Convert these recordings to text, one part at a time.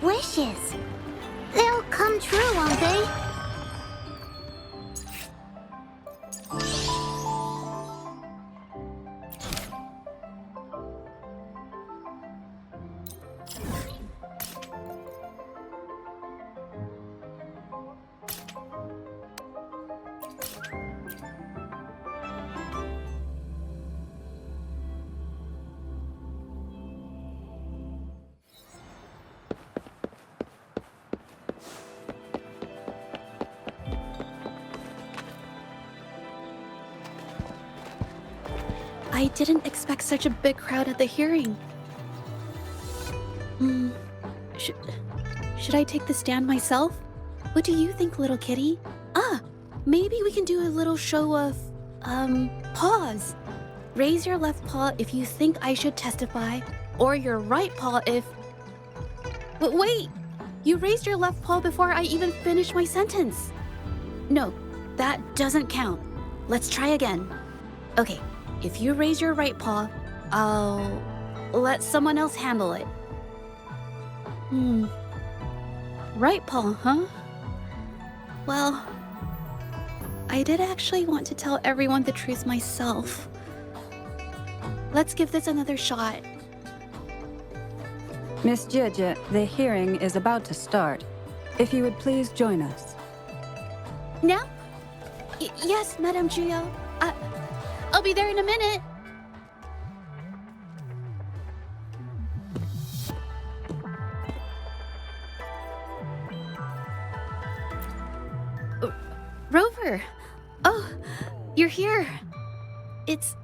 wishes. They'll come true, won't they? I didn't expect such a big crowd at the hearing. Should I take the stand myself? What do you think, little kitty? Maybe we can do a little show of, paws. Raise your left paw if you think I should testify, or your right paw if... Wait! You raised your left paw before I even finished my sentence. No, that doesn't count. Let's try again. Okay. If you raise your right paw, I'll let someone else handle it. Right paw, huh? Well, I did actually want to tell everyone the truth myself. Let's give this another shot. Miss Zhezhi, the hearing is about to start. If you would please join us. Now? Yes, Madame Juyo. I'll be there in a minute. Rover! Oh, you're here. It's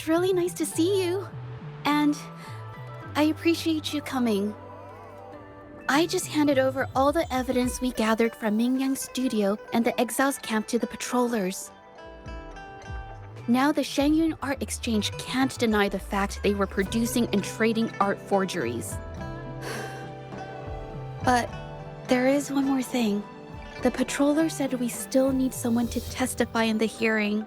really nice to see you. And I appreciate you coming. I just handed over all the evidence we gathered from Mingyang's studio and the exiles camp to the patrollers. Now the Shangyun Art Exchange can't deny the fact they were producing and trading art forgeries. But there is one more thing. The patroller said we still need someone to testify in the hearing.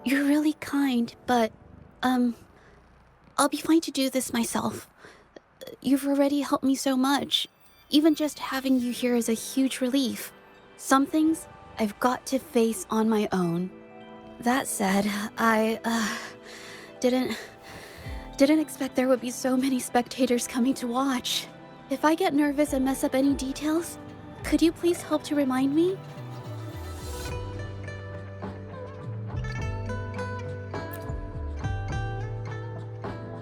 You're really kind, but, I'll be fine to do this myself. You've already helped me so much. Even just having you here is a huge relief. Some things I've got to face on my own. That said, I, didn't expect there would be so many spectators coming to watch. If I get nervous and mess up any details, could you please help to remind me?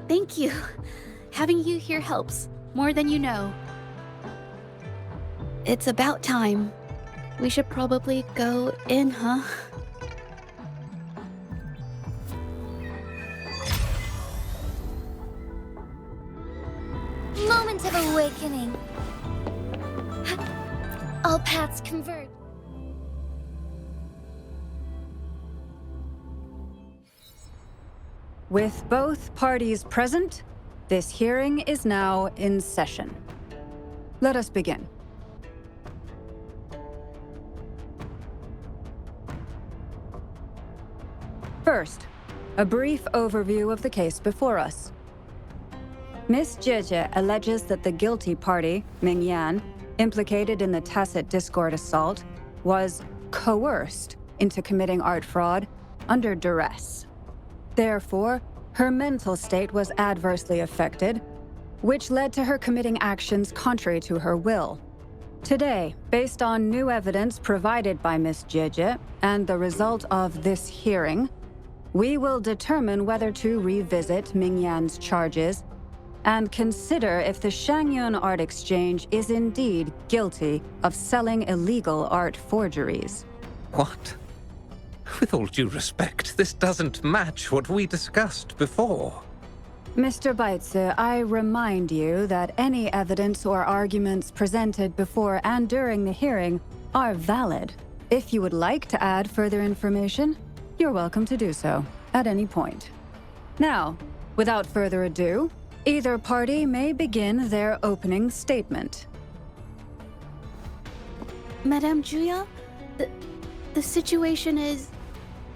Thank you. Having you here helps, more than you know. It's about time. We should probably go in, huh? Moment of awakening. All paths converge. With both parties present, this hearing is now in session. Let us begin. First, a brief overview of the case before us. Miss Zhezhi alleges that the guilty party, Mingyan, implicated in the tacit discord assault, was coerced into committing art fraud under duress. Therefore, her mental state was adversely affected, which led to her committing actions contrary to her will. Today, based on new evidence provided by Miss Zhezhi and the result of this hearing, we will determine whether to revisit Mingyan's charges and consider if the Shangyun Art Exchange is indeed guilty of selling illegal art forgeries. What? With all due respect, this doesn't match what we discussed before. Mr. Baitsu, I remind you that any evidence or arguments presented before and during the hearing are valid. If you would like to add further information, you're welcome to do so at any point. Now, without further ado, either party may begin their opening statement. Madame Juya, the situation is...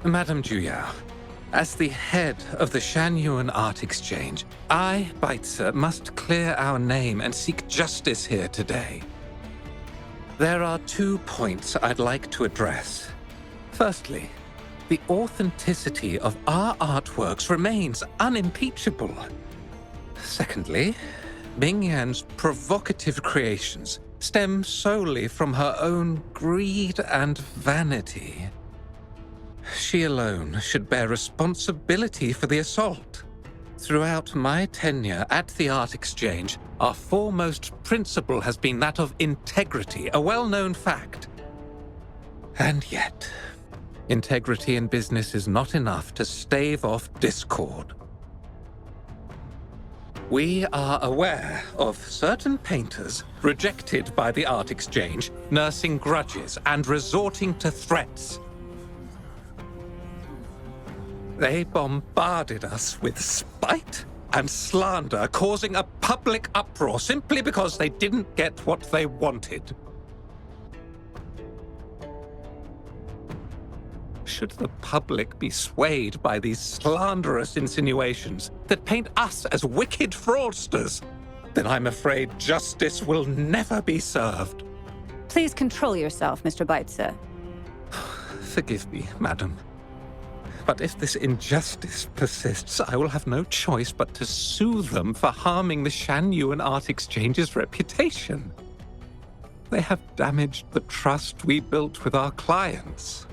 Madame Juya, As the head of the Shanyuan Art Exchange, I, Baitzer, must clear our name and seek justice here today. There are 2 points I'd like to address. Firstly, the authenticity of our artworks remains unimpeachable. Secondly, Mingyan's provocative creations stem solely from her own greed and vanity. She alone should bear responsibility for the assault. Throughout my tenure at the Art Exchange, our foremost principle has been that of integrity, a well-known fact. And yet, integrity in business is not enough to stave off discord. We are aware of certain painters rejected by the Art Exchange, nursing grudges and resorting to threats. They bombarded us with spite and slander, causing a public uproar simply because they didn't get what they wanted. Should the public be swayed by these slanderous insinuations that paint us as wicked fraudsters, then I'm afraid justice will never be served. Please control yourself, Mr. Baitzer. Forgive me, madam. But if this injustice persists, I will have no choice but to sue them for harming the Shanyuan Art Exchange's reputation. They have damaged the trust we built with our clients.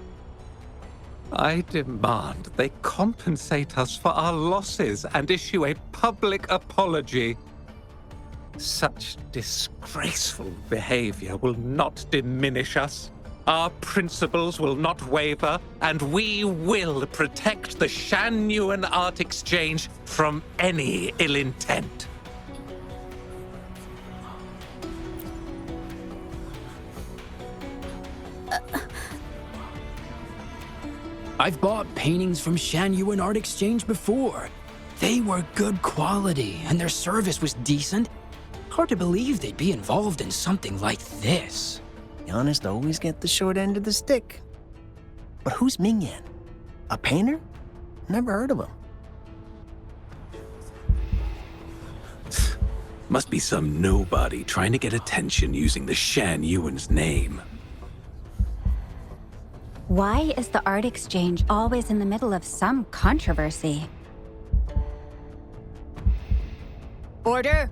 I demand they compensate us for our losses and issue a public apology. Such disgraceful behavior will not diminish us. Our principles will not waver, and we will protect the Shanyuan Art Exchange from any ill intent. I've bought paintings from Shanyuan Art Exchange before. They were good quality, and their service was decent. Hard to believe they'd be involved in something like this. The honest always get the short end of the stick. But who's Mingyan? A painter? Never heard of him. Must be some nobody trying to get attention using the Shanyuan's name. Why is the Art Exchange always in the middle of some controversy? Order!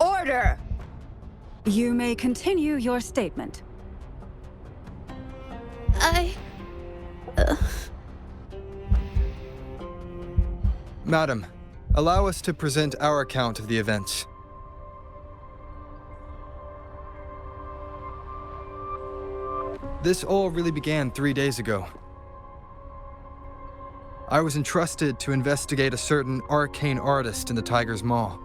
Order! You may continue your statement. Madam, allow us to present our account of the events. This all really began 3 days ago. I was entrusted to investigate a certain arcane artist in the Tiger's Maw.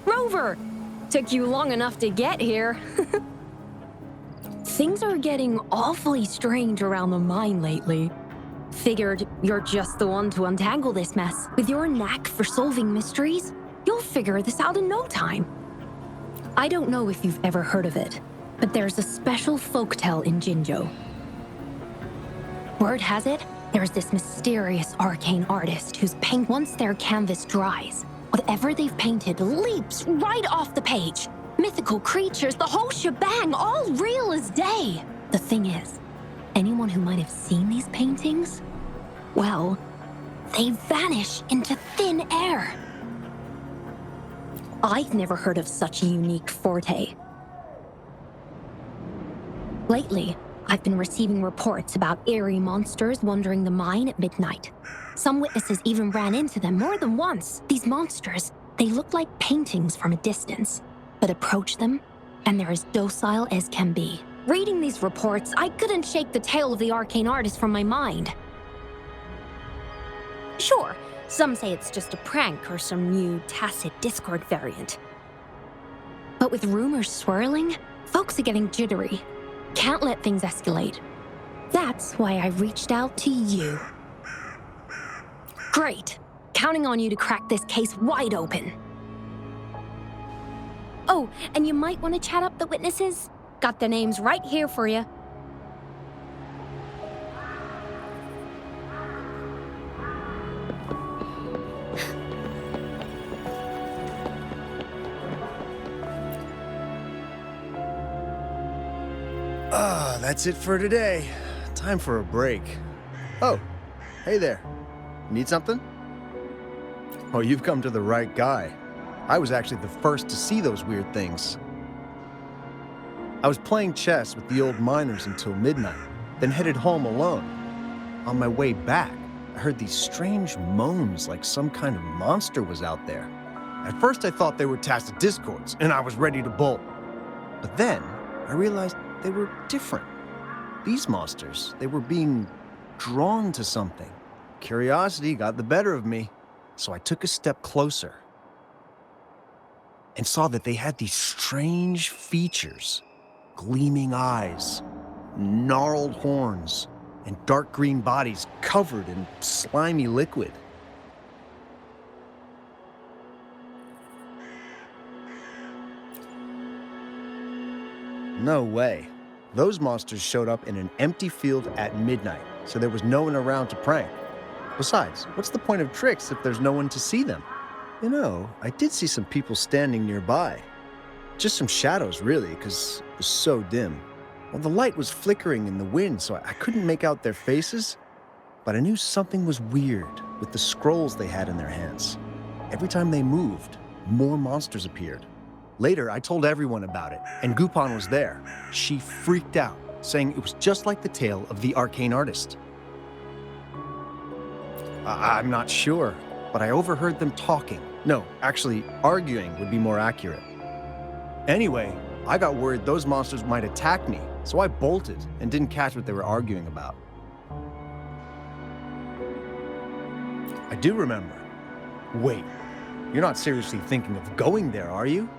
Rover! Took you long enough to get here. Things are getting awfully strange around the mine lately. Figured you're just the one to untangle this mess. With your knack for solving mysteries, you'll figure this out in no time. I don't know if you've ever heard of it, but there's a special folktale in Jinzhou. Word has it, there's this mysterious arcane artist whose paint, once their canvas dries, whatever they've painted leaps right off the page. Mythical creatures, the whole shebang, all real as day. The thing is, anyone who might have seen these paintings, well, they vanish into thin air. I've never heard of such a unique forte. Lately, I've been receiving reports about eerie monsters wandering the mine at midnight. Some witnesses even ran into them more than once. These monsters, they look like paintings from a distance, but approach them, and they're as docile as can be. Reading these reports, I couldn't shake the tale of the arcane artist from my mind. Sure, some say it's just a prank or some new tacit Discord variant. But with rumors swirling, folks are getting jittery. Can't let things escalate. That's why I reached out to you. Great. Counting on you to crack this case wide open. Oh, and you might want to chat up the witnesses. Got their names right here for you. That's it for today. Time for a break. Oh, hey there. Need something? Oh, you've come to the right guy. I was actually the first to see those weird things. I was playing chess with the old miners until midnight, then headed home alone. On my way back, I heard these strange moans like some kind of monster was out there. At first I thought they were tacit discords, and I was ready to bolt. But then I realized they were different. These monsters, they were being drawn to something. Curiosity got the better of me, so I took a step closer and saw that they had these strange features. Gleaming eyes, gnarled horns, and dark green bodies covered in slimy liquid. No way. Those monsters showed up in an empty field at midnight, so there was no one around to prank. Besides, what's the point of tricks if there's no one to see them? You know, I did see some people standing nearby. Just some shadows, really, because it was so dim. Well, the light was flickering in the wind, so I couldn't make out their faces. But I knew something was weird with the scrolls they had in their hands. Every time they moved, more monsters appeared. Later, I told everyone about it, and Gupon was there. She freaked out, saying it was just like the tale of the arcane artist. I'm not sure, but I overheard them talking. No, actually, arguing would be more accurate. Anyway, I got worried those monsters might attack me, so I bolted and didn't catch what they were arguing about. I do remember. Wait, you're not seriously thinking of going there, are you?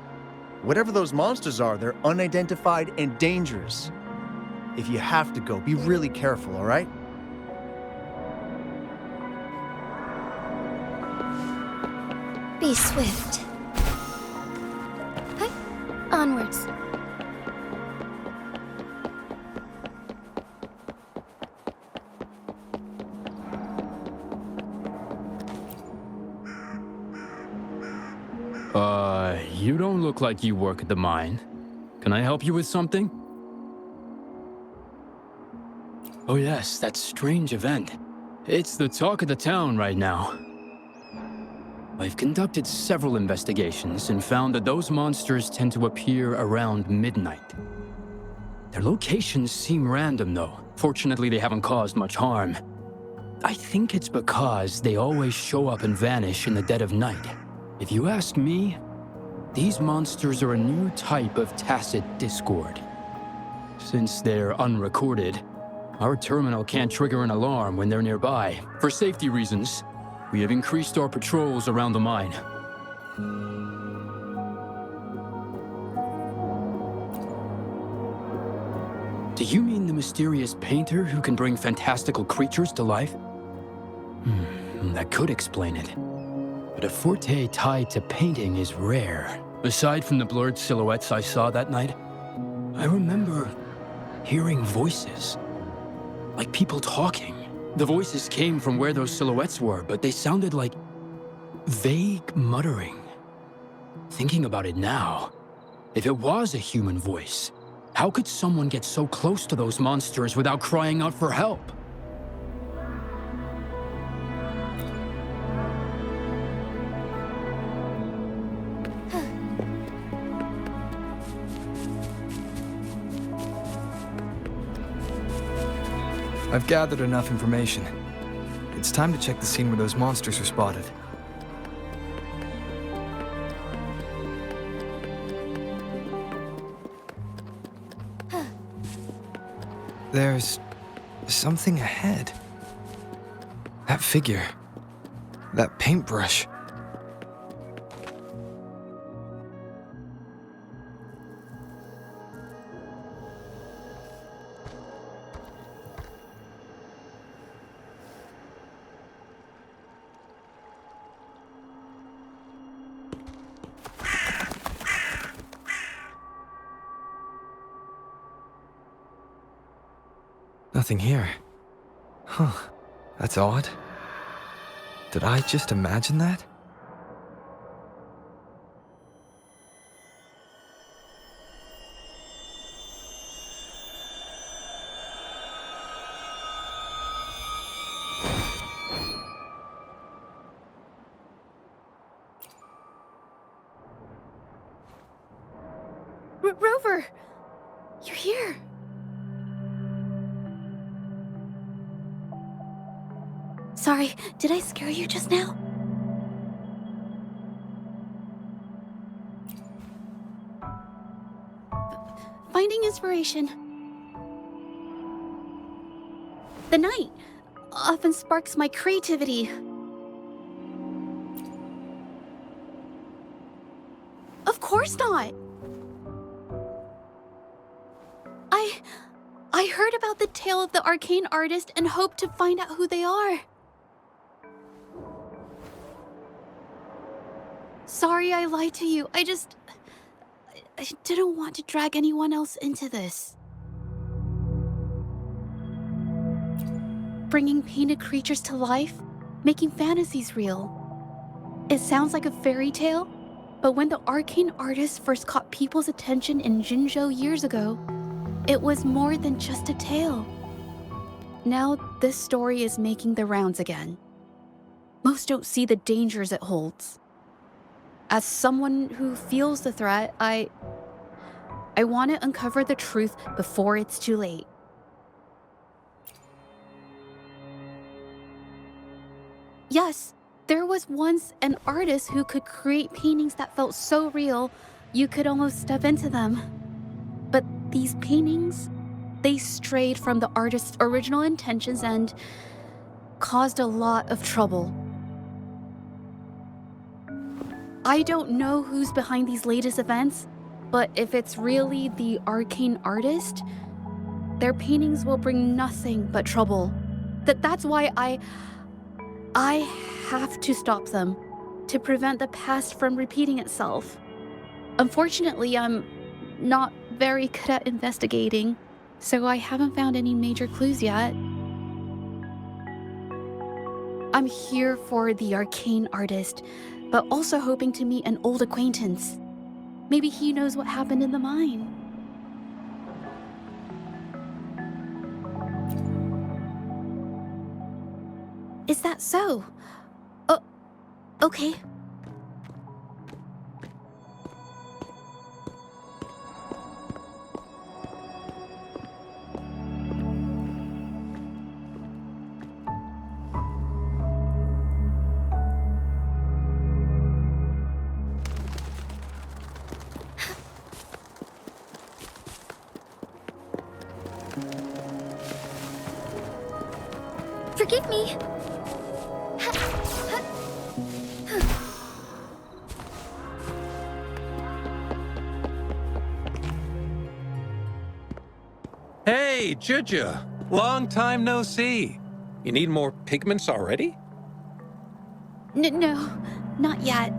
Whatever those monsters are, they're unidentified and dangerous. If you have to go, be really careful, all right? Be swift. Hi. Onwards. You don't look like you work at the mine. Can I help you with something? Oh yes, that strange event. It's the talk of the town right now. I've conducted several investigations and found that those monsters tend to appear around midnight. Their locations seem random though. Fortunately, they haven't caused much harm. I think it's because they always show up and vanish in the dead of night. If you ask me, these monsters are a new type of tacit discord. Since they're unrecorded, our terminal can't trigger an alarm when they're nearby. For safety reasons, we have increased our patrols around the mine. Do you mean the mysterious painter who can bring fantastical creatures to life? That could explain it. But a forte tied to painting is rare. Aside from the blurred silhouettes I saw that night, I remember hearing voices. Like people talking. The voices came from where those silhouettes were, but they sounded like vague muttering. Thinking about it now, if it was a human voice, how could someone get so close to those monsters without crying out for help? I've gathered enough information. It's time to check the scene where those monsters were spotted. There's something ahead. That figure. That paintbrush. Nothing here. Huh. That's odd. Did I just imagine that? Rover! You're here! Sorry, did I scare you just now? Finding inspiration. The night often sparks my creativity. Of course not! I heard about the tale of the arcane artist and hoped to find out who they are. Sorry I lied to you. I didn't want to drag anyone else into this. Bringing painted creatures to life, making fantasies real. It sounds like a fairy tale, but when the arcane artist first caught people's attention in Jinzhou years ago, it was more than just a tale. Now this story is making the rounds again. Most don't see the dangers it holds. As someone who feels the threat, I want to uncover the truth before it's too late. Yes, there was once an artist who could create paintings that felt so real, you could almost step into them. But these paintings, they strayed from the artist's original intentions and caused a lot of trouble. I don't know who's behind these latest events, but if it's really the arcane artist, their paintings will bring nothing but trouble. That's why I have to stop them, to prevent the past from repeating itself. Unfortunately, I'm not very good at investigating, so I haven't found any major clues yet. I'm here for the arcane artist, but also hoping to meet an old acquaintance. Maybe he knows what happened in the mine. Is that so? Okay. Forgive me. Hey, Zhezhi! Long time no see. You need more pigments already? No, not yet.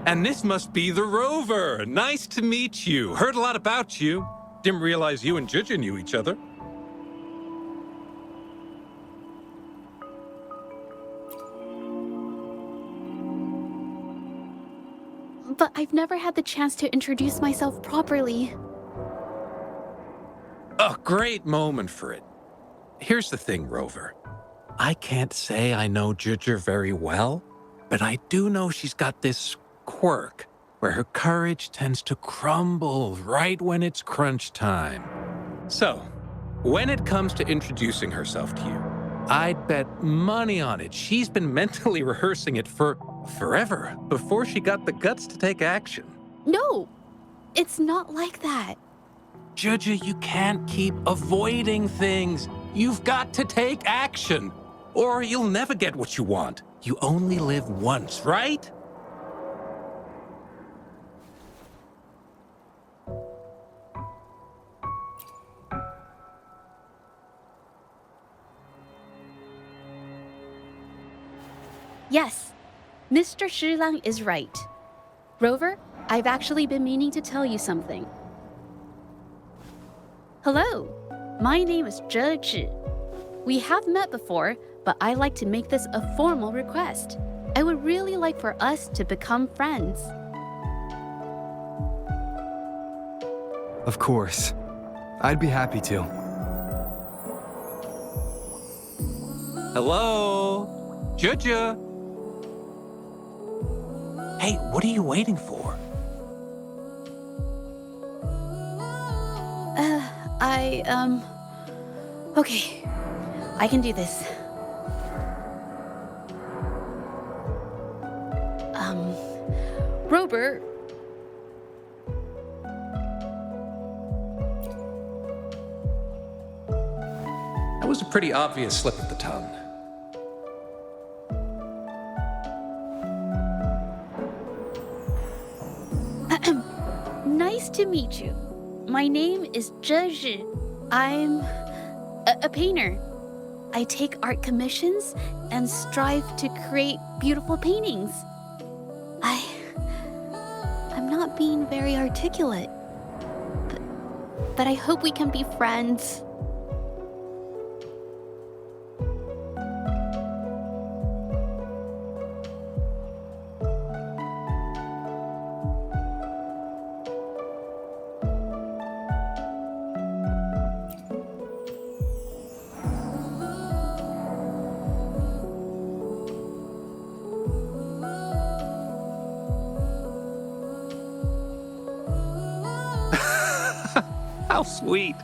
And this must be the Rover. Nice to meet you. Heard a lot about you. Didn't realize you and Zhezhi knew each other. But I've never had the chance to introduce myself properly. A great moment for it. Here's the thing, Rover. I can't say I know Zhezhi very well, but I do know she's got this quirk where her courage tends to crumble right when it's crunch time. So, when it comes to introducing herself to you, I'd bet money on it she's been mentally rehearsing it for forever before she got the guts to take action. No, it's not like that. Zhezhi, you can't keep avoiding things. You've got to take action, or you'll never get what you want. You only live once, right? Yes, Mr. Shilang is right. Rover, I've actually been meaning to tell you something. Hello. My name is Zhezhi. We have met before, but I like to make this a formal request. I would really like for us to become friends. Of course. I'd be happy to. Hello? Zhezhi? Hey, what are you waiting for? Okay. I can do this. Robert. That was a pretty obvious slip of the tongue. Nice to meet you. My name is Zhezhi. I'm a painter. I take art commissions and strive to create beautiful paintings. I'm not being very articulate, but I hope we can be friends. How sweet.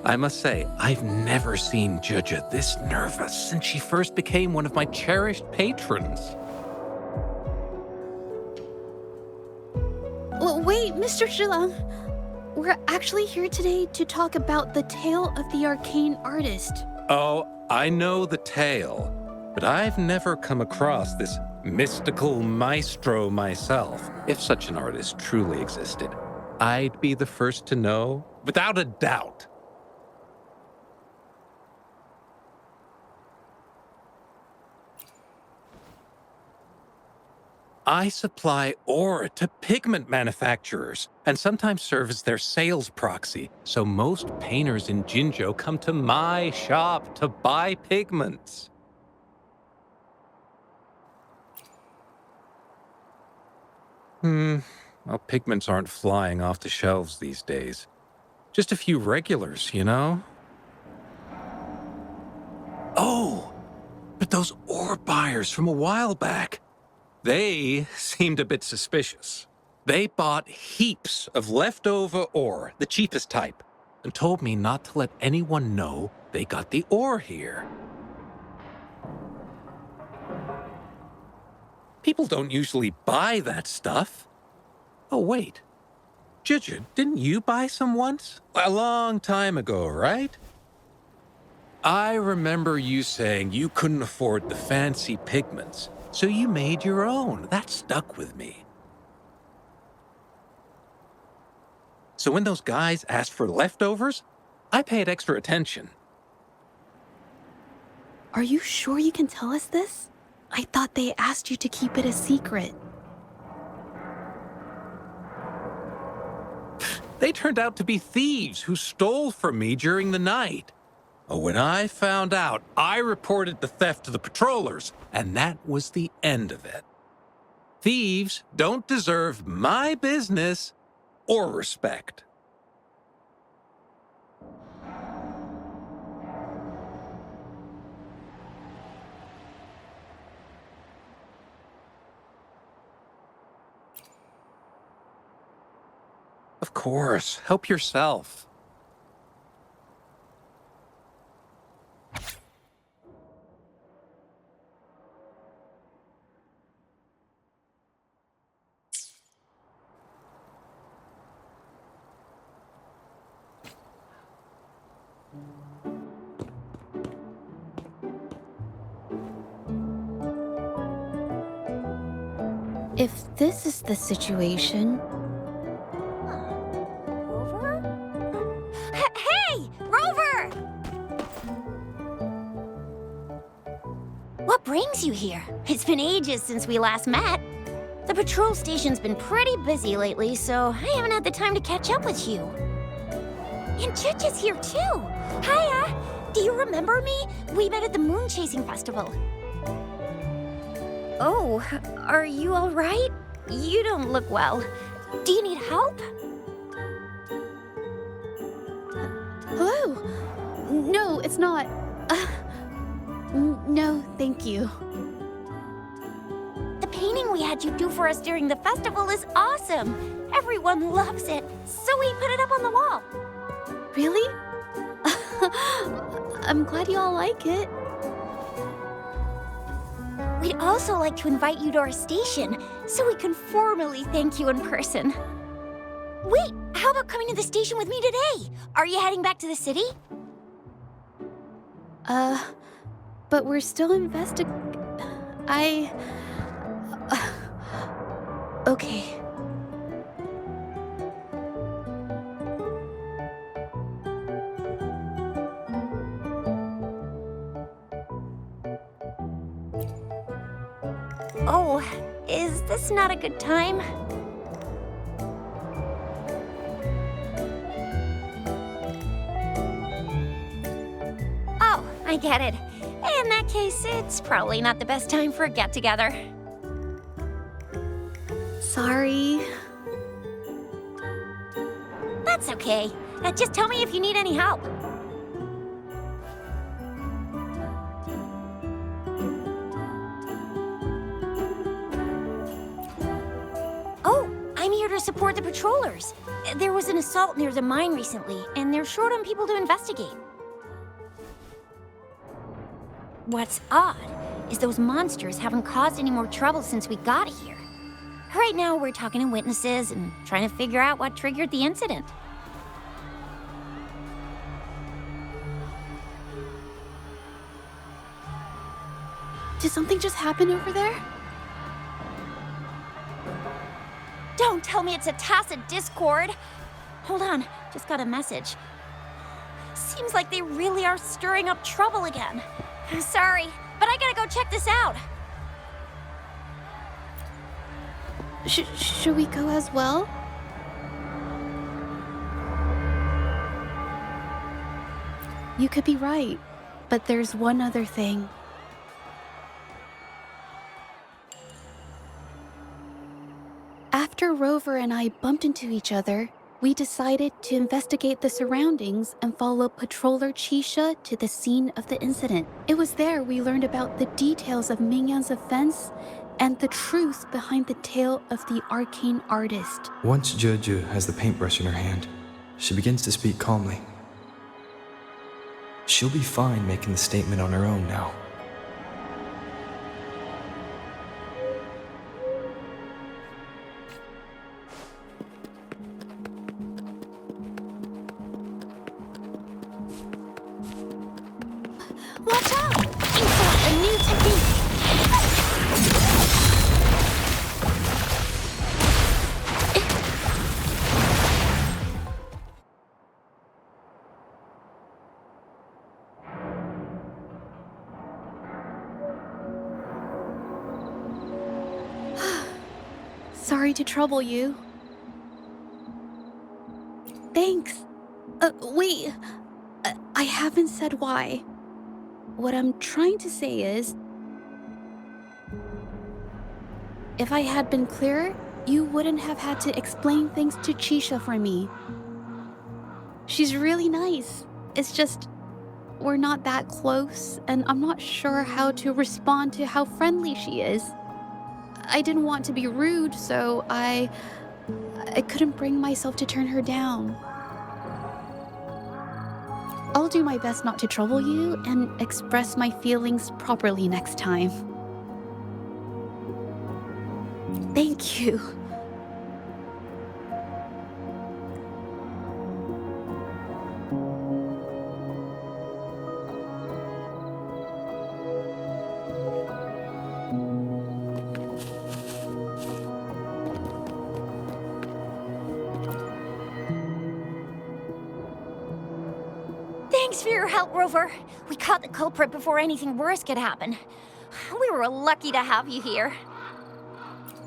I must say, I've never seen Zhezhi this nervous since she first became one of my cherished patrons. Well, wait, Mr. Zhilang. We're actually here today to talk about the tale of the arcane artist. Oh, I know the tale, but I've never come across this mystical maestro myself. If such an artist truly existed, I'd be the first to know, without a doubt. I supply ore to pigment manufacturers and sometimes serve as their sales proxy, so most painters in Jinzhou come to my shop to buy pigments. Well, pigments aren't flying off the shelves these days. Just a few regulars, you know? Oh, but those ore buyers from a while back, they seemed a bit suspicious. They bought heaps of leftover ore, the cheapest type, and told me not to let anyone know they got the ore here. People don't usually buy that stuff. Oh, wait. Zhezhi, didn't you buy some once? A long time ago, right? I remember you saying you couldn't afford the fancy pigments, so you made your own. That stuck with me. So when those guys asked for leftovers, I paid extra attention. Are you sure you can tell us this? I thought they asked you to keep it a secret. They turned out to be thieves who stole from me during the night. When I found out, I reported the theft to the patrollers, and that was the end of it. Thieves don't deserve my business or respect. Of course, help yourself. If this is the situation... Hey! Rover! What brings you here? It's been ages since we last met. The patrol station's been pretty busy lately, so I haven't had the time to catch up with you. And Zhezhi's here too! Hiya! Do you remember me? We met at the moon chasing festival. Oh, are you alright? You don't look well. Do you need help? Hello? No, it's not. No, thank you. The painting we had you do for us during the festival is awesome! Everyone loves it, so we put it up on the wall. Really? I'm glad you all like it. We'd also like to invite you to our station, so we can formally thank you in person. Wait, how about coming to the station with me today? Are you heading back to the city? But we're still okay. Oh, is this not a good time? Oh, I get it. In that case, it's probably not the best time for a get-together. Sorry. That's okay. Just tell me if you need any help. Oh, I'm here to support the patrollers. There was an assault near the mine recently, and they're short on people to investigate. What's odd is those monsters haven't caused any more trouble since we got here. Right now, we're talking to witnesses and trying to figure out what triggered the incident. Did something just happen over there? Don't tell me it's a tacit discord. Hold on, just got a message. Seems like they really are stirring up trouble again. Sorry, but I gotta go check this out. Should we go as well? You could be right, but there's one other thing. After Rover and I bumped into each other, we decided to investigate the surroundings and follow Patroller Chisha to the scene of the incident. It was there we learned about the details of Mingyan's offense and the truth behind the tale of the arcane artist. Once Zhezhi has the paintbrush in her hand, she begins to speak calmly. She'll be fine making the statement on her own now. Watch out! Insert a new technique! Sorry to trouble you. Thanks. Wait. I haven't said why. What I'm trying to say is, if I had been clearer, you wouldn't have had to explain things to Chisha for me. She's really nice. It's just, we're not that close, and I'm not sure how to respond to how friendly she is. I didn't want to be rude, so I couldn't bring myself to turn her down. I'll do my best not to trouble you and express my feelings properly next time. Thank you. Thanks for your help, Rover. We caught the culprit before anything worse could happen. We were lucky to have you here.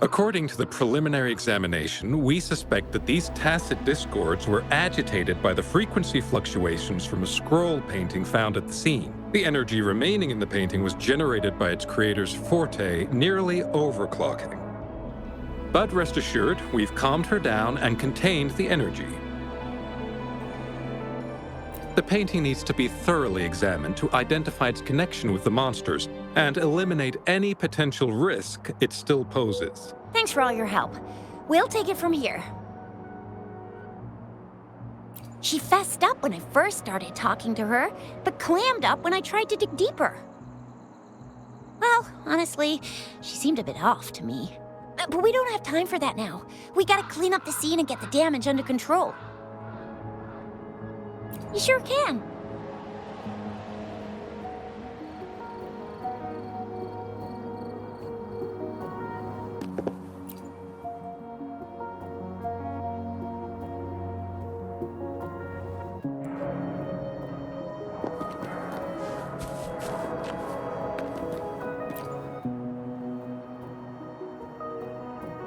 According to the preliminary examination, we suspect that these tacit discords were agitated by the frequency fluctuations from a scroll painting found at the scene. The energy remaining in the painting was generated by its creator's forte, nearly overclocking. But rest assured, we've calmed her down and contained the energy. The painting needs to be thoroughly examined to identify its connection with the monsters and eliminate any potential risk it still poses. Thanks for all your help. We'll take it from here. She fessed up when I first started talking to her, but clammed up when I tried to dig deeper. Well, honestly, she seemed a bit off to me. But we don't have time for that now. We gotta clean up the scene and get the damage under control. You sure can.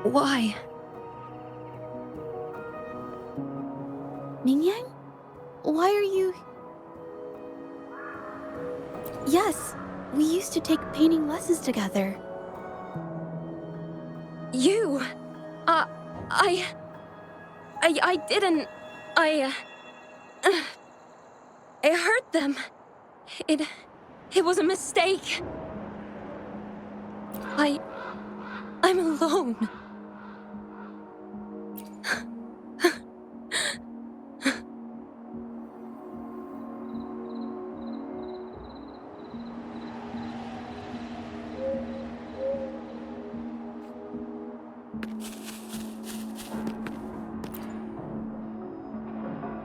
Why? Mingyan? Why are you... Yes, we used to take painting lessons together. You! I didn't... I hurt them. It was a mistake. I'm alone.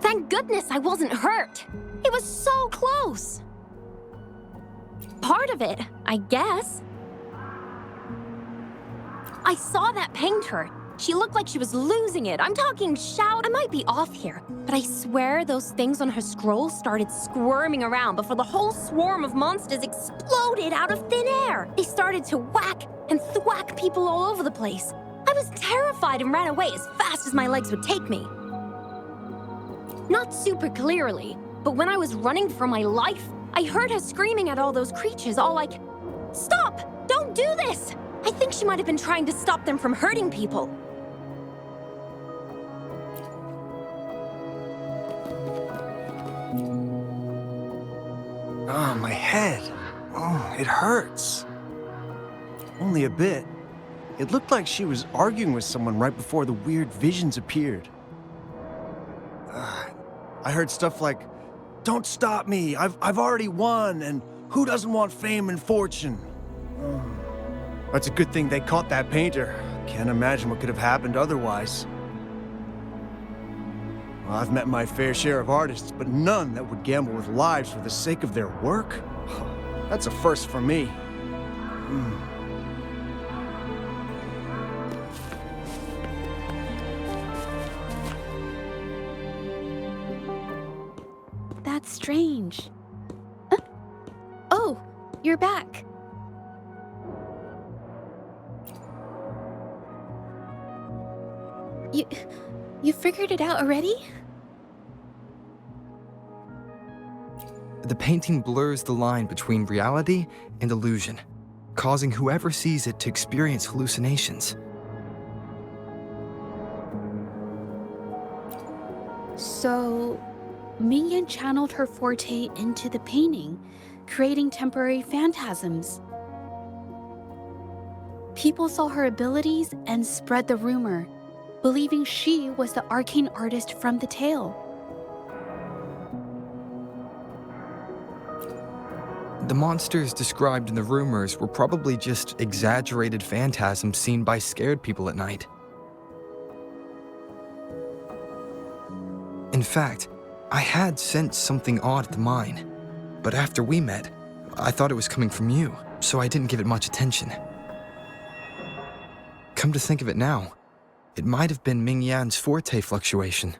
Thank goodness I wasn't hurt. It was so close. Part of it, I guess. I saw that painter. She looked like she was losing it. I'm talking shout. I might be off here, but I swear those things on her scroll started squirming around before the whole swarm of monsters exploded out of thin air. They started to whack and thwack people all over the place. I was terrified and ran away as fast as my legs would take me. Not super clearly, but when I was running for my life, I heard her screaming at all those creatures, all like, "Stop! Don't do this!" I think she might have been trying to stop them from hurting people. Oh, my head. Oh, it hurts. Only a bit. It looked like she was arguing with someone right before the weird visions appeared. I heard stuff like, "Don't stop me, I've already won, and who doesn't want fame and fortune?" That's a good thing they caught that painter. Can't imagine what could have happened otherwise. Well, I've met my fair share of artists, but none that would gamble with lives for the sake of their work. That's a first for me. That's strange. Oh, you're back. You figured it out already? The painting blurs the line between reality and illusion, causing whoever sees it to experience hallucinations. So, Mingyan channeled her forte into the painting, creating temporary phantasms. People saw her abilities and spread the rumor, believing she was the arcane artist from the tale. The monsters described in the rumors were probably just exaggerated phantasms seen by scared people at night. In fact, I had sensed something odd at the mine, but after we met, I thought it was coming from you, so I didn't give it much attention. Come to think of it now, it might have been Mingyan's forte fluctuation.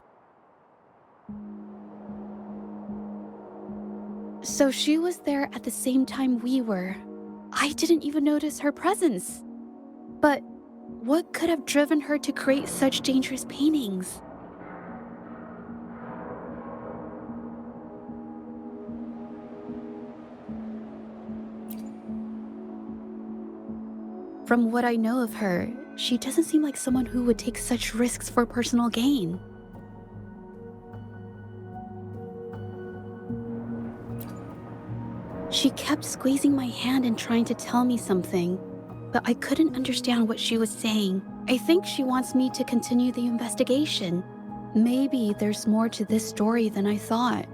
So she was there at the same time we were. I didn't even notice her presence. But What could have driven her to create such dangerous paintings? From what I know of her, she doesn't seem like someone who would take such risks for personal gain. She kept squeezing my hand and trying to tell me something, but I couldn't understand what she was saying. I think she wants me to continue the investigation. Maybe there's more to this story than I thought.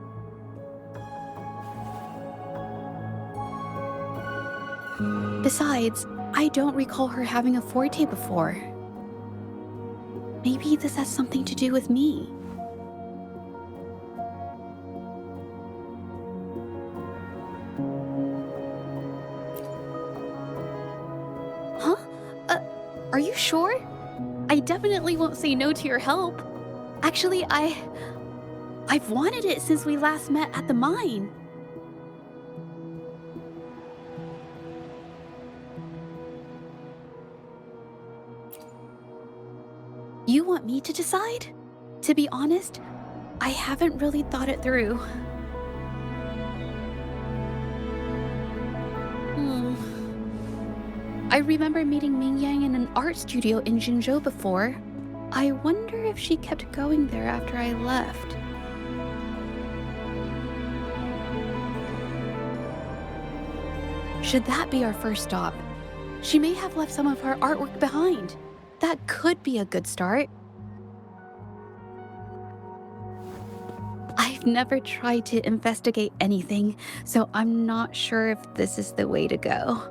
Besides, I don't recall her having a forte before. Maybe this has something to do with me. Huh? Are you sure? I definitely won't say no to your help. Actually, I've wanted it since we last met at the mine. You want me to decide? To be honest, I haven't really thought it through. I remember meeting Ming Yang in an art studio in Jinzhou before. I wonder if she kept going there after I left. Should that be our first stop? She may have left some of her artwork behind. That could be a good start. I've never tried to investigate anything, so I'm not sure if this is the way to go.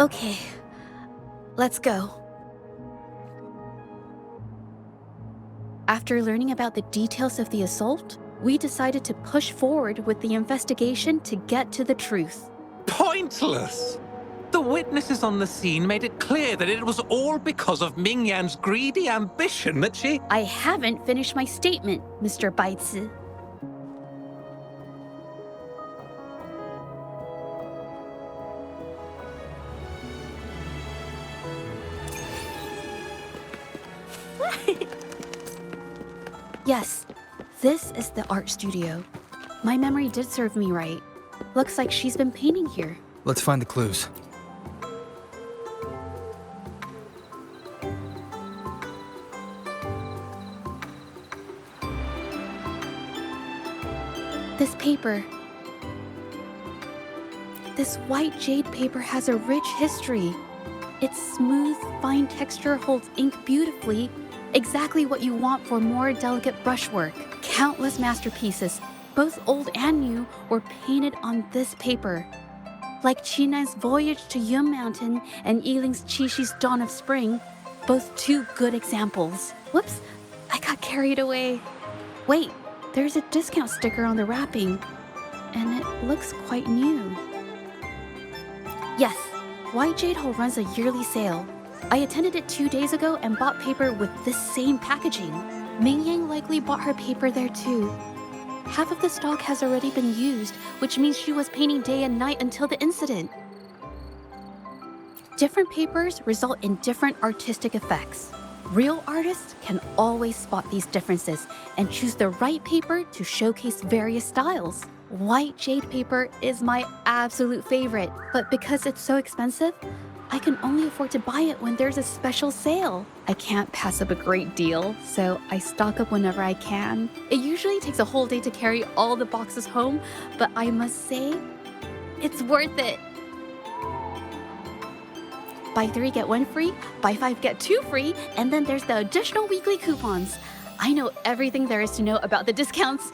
Okay, let's go. After learning about the details of the assault, we decided to push forward with the investigation to get to the truth. Pointless! The witnesses on the scene made it clear that it was all because of Ming Yan's greedy ambition that she... I haven't finished my statement, Mr. Baizi. Yes, this is the art studio. My memory did serve me right. Looks like she's been painting here. Let's find the clues. This paper. This white jade paper has a rich history. Its smooth, fine texture holds ink beautifully, exactly what you want for more delicate brushwork. Countless masterpieces, both old and new, were painted on this paper. Like Qinan's Voyage to Yun Mountain and Yiling's Qixi's Dawn of Spring, both two good examples. Whoops, I got carried away. Wait, there's a discount sticker on the wrapping, and it looks quite new. Yes, White Jade Hall runs a yearly sale. I attended it 2 days ago and bought paper with this same packaging. Ming Yang likely bought her paper there too. Half of the stock has already been used, which means she was painting day and night until the incident. Different papers result in different artistic effects. Real artists can always spot these differences and choose the right paper to showcase various styles. White jade paper is my absolute favorite, but because it's so expensive, I can only afford to buy it when there's a special sale. I can't pass up a great deal, so I stock up whenever I can. It usually takes a whole day to carry all the boxes home, but I must say, it's worth it. Buy 3, get 1 free, buy 5, get 2 free, and then there's the additional weekly coupons. I know everything there is to know about the discounts.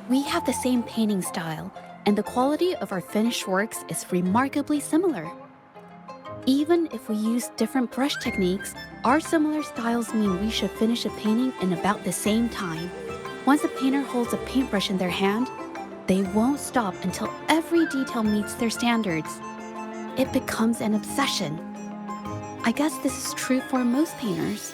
We have the same painting style, and the quality of our finished works is remarkably similar. Even if we use different brush techniques, our similar styles mean we should finish a painting in about the same time. Once a painter holds a paintbrush in their hand, they won't stop until every detail meets their standards. It becomes an obsession. I guess this is true for most painters.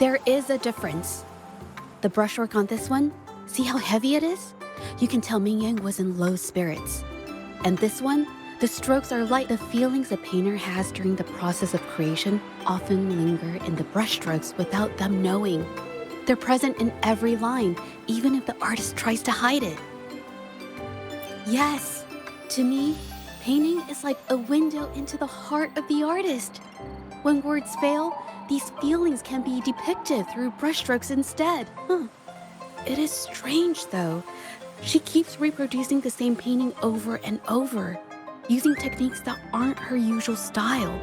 There is a difference. The brushwork on this one, see how heavy it is? You can tell Ming Yang was in low spirits. And this one, the strokes are light. The feelings a painter has during the process of creation often linger in the brushstrokes without them knowing. They're present in every line, even if the artist tries to hide it. Yes, to me, painting is like a window into the heart of the artist. When words fail, these feelings can be depicted through brushstrokes instead. It is strange, though. She keeps reproducing the same painting over and over, using techniques that aren't her usual style.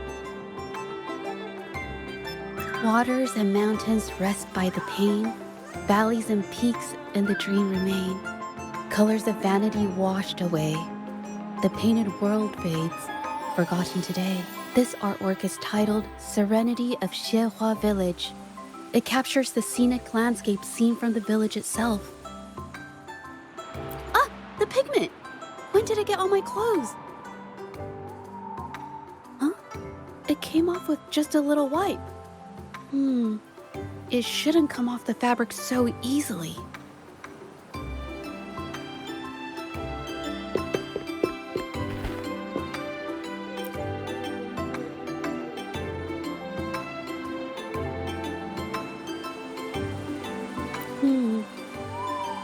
Waters and mountains rest by the pane, valleys and peaks in the dream remain. Colors of vanity washed away. The painted world fades, forgotten today. This artwork is titled Serenity of Xiehua Village. It captures the scenic landscape seen from the village itself. Ah, the pigment! When did it get on my clothes? Huh? It came off with just a little wipe. It shouldn't come off the fabric so easily.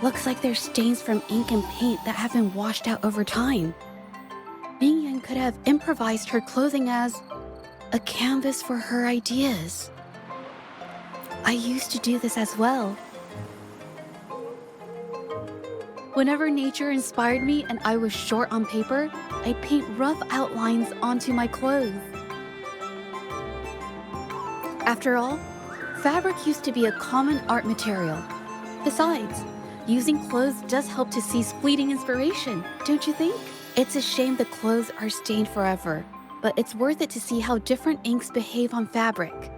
Looks like there's stains from ink and paint that have been washed out over time. Ming Yan could have improvised her clothing as a canvas for her ideas. I used to do this as well. Whenever nature inspired me and I was short on paper, I'd paint rough outlines onto my clothes. After all, fabric used to be a common art material. Besides, using clothes does help to seize fleeting inspiration, don't you think? It's a shame the clothes are stained forever, but it's worth it to see how different inks behave on fabric.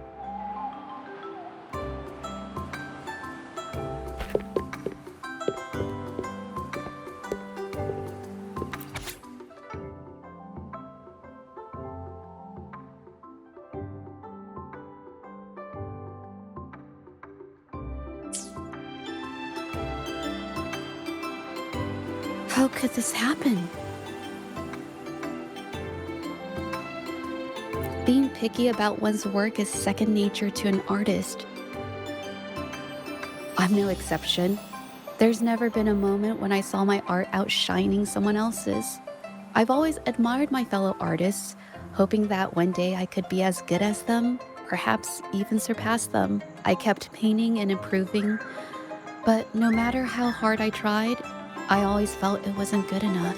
How could this happen? Being picky about one's work is second nature to an artist. I'm no exception. There's never been a moment when I saw my art outshining someone else's. I've always admired my fellow artists, hoping that one day I could be as good as them, perhaps even surpass them. I kept painting and improving, but no matter how hard I tried, I always felt it wasn't good enough.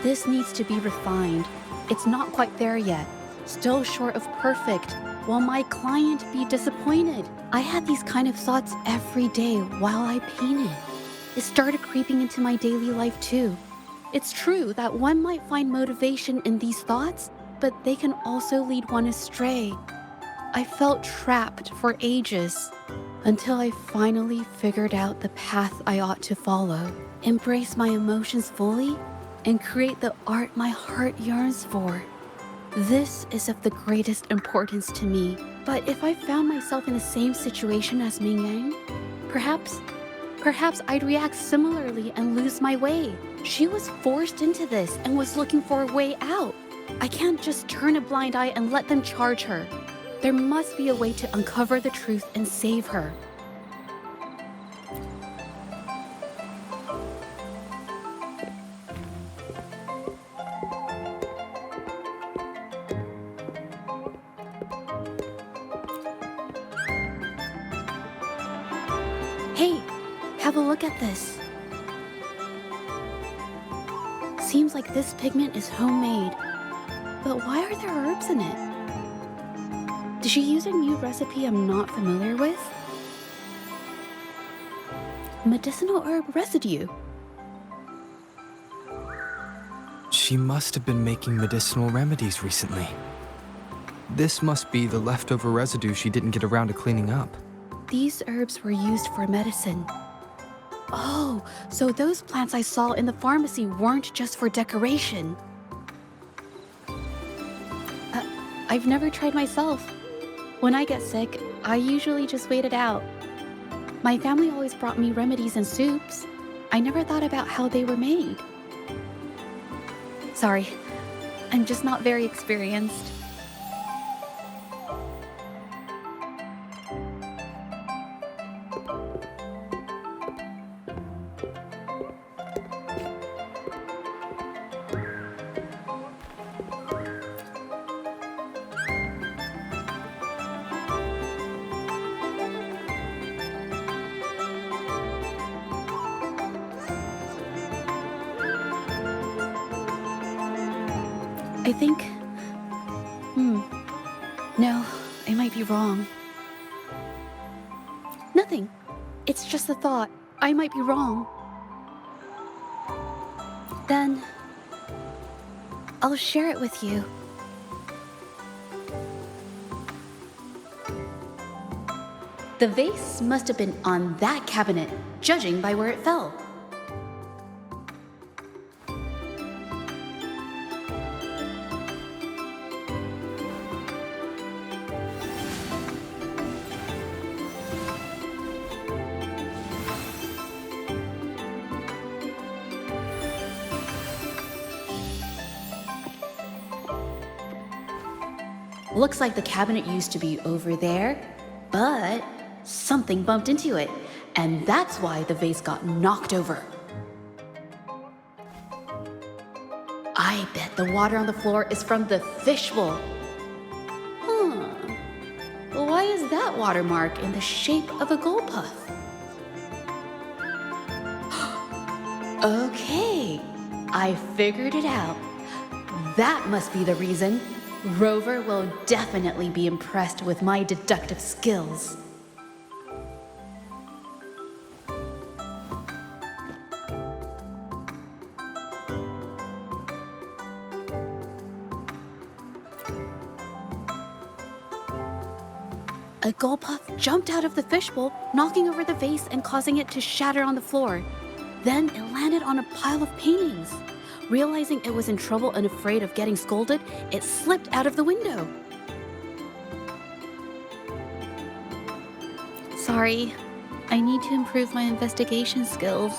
This needs to be refined. It's not quite there yet. Still short of perfect. Will my client be disappointed? I had these kind of thoughts every day while I painted. It started creeping into my daily life too. It's true that one might find motivation in these thoughts, but they can also lead one astray. I felt trapped for ages, until I finally figured out the path I ought to follow, embrace my emotions fully, and create the art my heart yearns for. This is of the greatest importance to me. But if I found myself in the same situation as Ming Yang, perhaps I'd react similarly and lose my way. She was forced into this and was looking for a way out. I can't just turn a blind eye and let them charge her. There must be a way to uncover the truth and save her. Hey, have a look at this. Seems like this pigment is homemade. But why are there herbs in it? Did she use a new recipe I'm not familiar with? Medicinal herb residue. She must have been making medicinal remedies recently. This must be the leftover residue she didn't get around to cleaning up. These herbs were used for medicine. Oh, so those plants I saw in the pharmacy weren't just for decoration. I've never tried myself. When I get sick, I usually just wait it out. My family always brought me remedies and soups. I never thought about how they were made. Sorry, I'm just not very experienced. I think... No, I might be wrong. Nothing. It's just a thought. I might be wrong. Then... I'll share it with you. The vase must have been on that cabinet, judging by where it fell. Looks like the cabinet used to be over there, but something bumped into it, and that's why the vase got knocked over. I bet the water on the floor is from the fishbowl. Why is that watermark in the shape of a gold puff? Okay, I figured it out. That must be the reason. Rover will definitely be impressed with my deductive skills. A gold puff jumped out of the fishbowl, knocking over the vase and causing it to shatter on the floor. Then it landed on a pile of paintings. Realizing it was in trouble and afraid of getting scolded, it slipped out of the window. Sorry, I need to improve my investigation skills.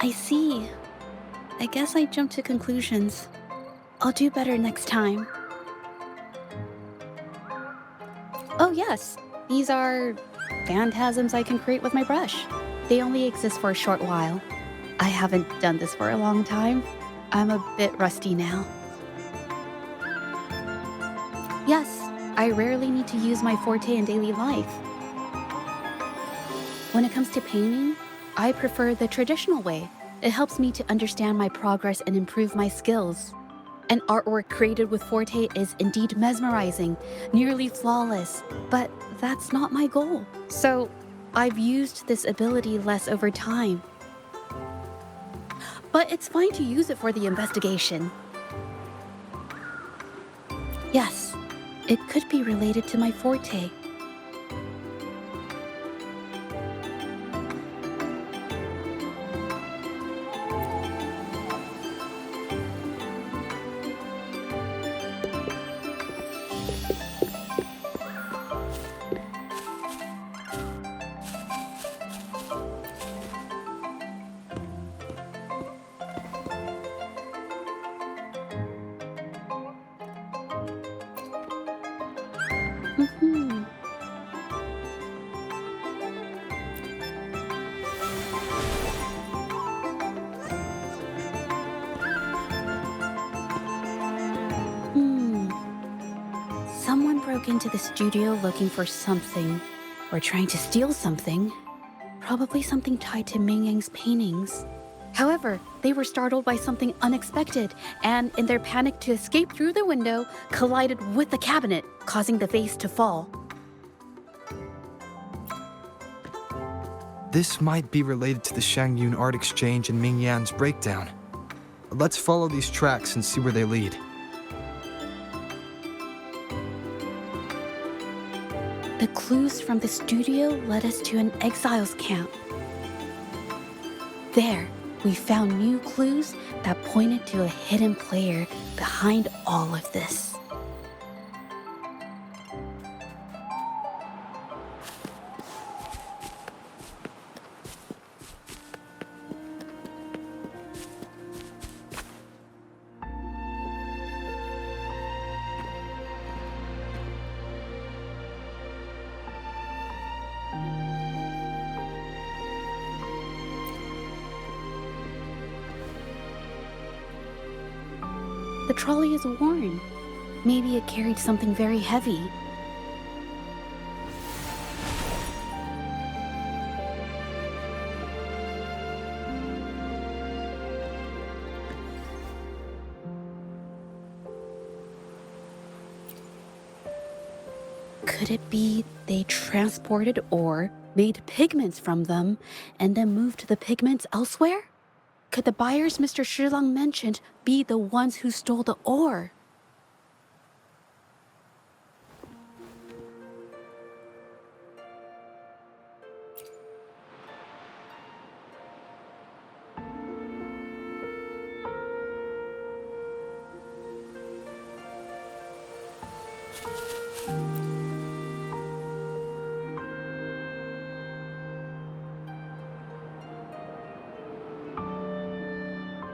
I see. I guess I jumped to conclusions. I'll do better next time. Oh yes, these are phantasms I can create with my brush. They only exist for a short while. I haven't done this for a long time. I'm a bit rusty now. Yes, I rarely need to use my forte in daily life. When it comes to painting, I prefer the traditional way. It helps me to understand my progress and improve my skills. An artwork created with forte is indeed mesmerizing, nearly flawless, but that's not my goal. So I've used this ability less over time. But it's fine to use it for the investigation. Yes, it could be related to my forte. Someone broke into the studio looking for something, or trying to steal something. Probably something tied to Ming Yang's paintings. However, they were startled by something unexpected, and in their panic to escape through the window, collided with the cabinet, causing the vase to fall. This might be related to the Shangyun art exchange and Ming Yan's breakdown. Let's follow these tracks and see where they lead. The clues from the studio led us to an exiles camp. There, we found new clues that pointed to a hidden player behind all of this. The trolley is worn. Maybe it carried something very heavy. Could it be they transported ore, made pigments from them, and then moved the pigments elsewhere? Could the buyers Mr. Shilang mentioned be the ones who stole the ore?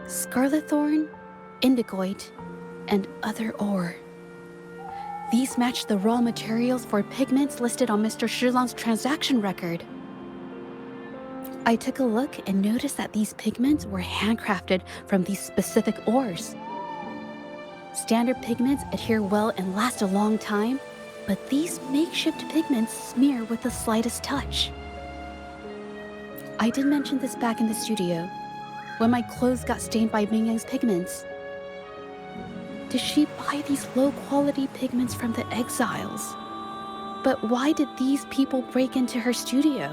Scarlet thorn, indigoite, and other ore. These match the raw materials for pigments listed on Mr. Shilang's transaction record. I took a look and noticed that these pigments were handcrafted from these specific ores. Standard pigments adhere well and last a long time, but these makeshift pigments smear with the slightest touch. I did mention this back in the studio, when my clothes got stained by Ming Yang's pigments. Did she buy these low-quality pigments from the exiles? But why did these people break into her studio?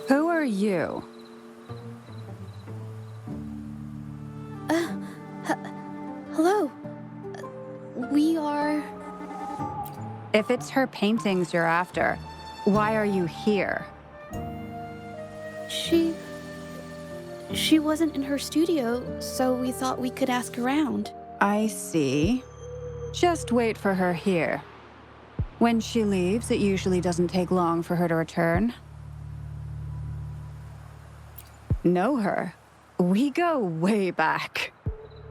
Who are you? Hello. We are... If it's her paintings you're after, why are you here? She wasn't in her studio, so we thought we could ask around. I see. Just wait for her here. When she leaves, it usually doesn't take long for her to return. Know her? We go way back.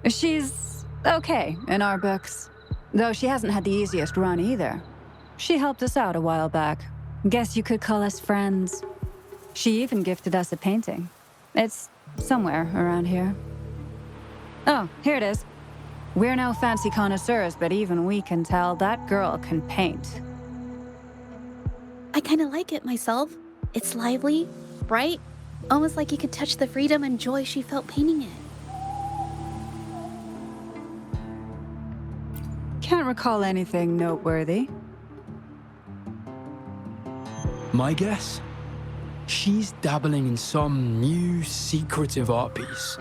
She's okay in our books, though she hasn't had the easiest run either. She helped us out a while back. Guess you could call us friends. She even gifted us a painting. It's somewhere around here. Oh, here it is. We're no fancy connoisseurs, but even we can tell that girl can paint. I kind of like it myself. It's lively, bright, almost like you could touch the freedom and joy she felt painting it. Can't recall anything noteworthy. My guess? She's dabbling in some new, secretive art piece.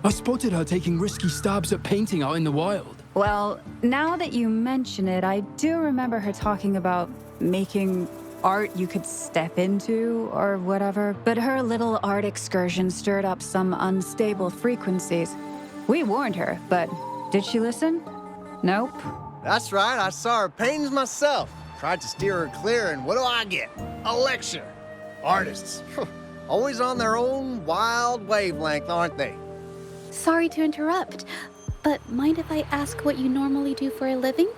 I spotted her taking risky stabs at painting out in the wild. Well, now that you mention it, I do remember her talking about making art you could step into or whatever. But her little art excursion stirred up some unstable frequencies. We warned her, but did she listen? Nope. That's right, I saw her paintings myself. Tried to steer her clear, and what do I get? A lecture. Artists. Always on their own wild wavelength, aren't they? Sorry to interrupt, but mind if I ask what you normally do for a living?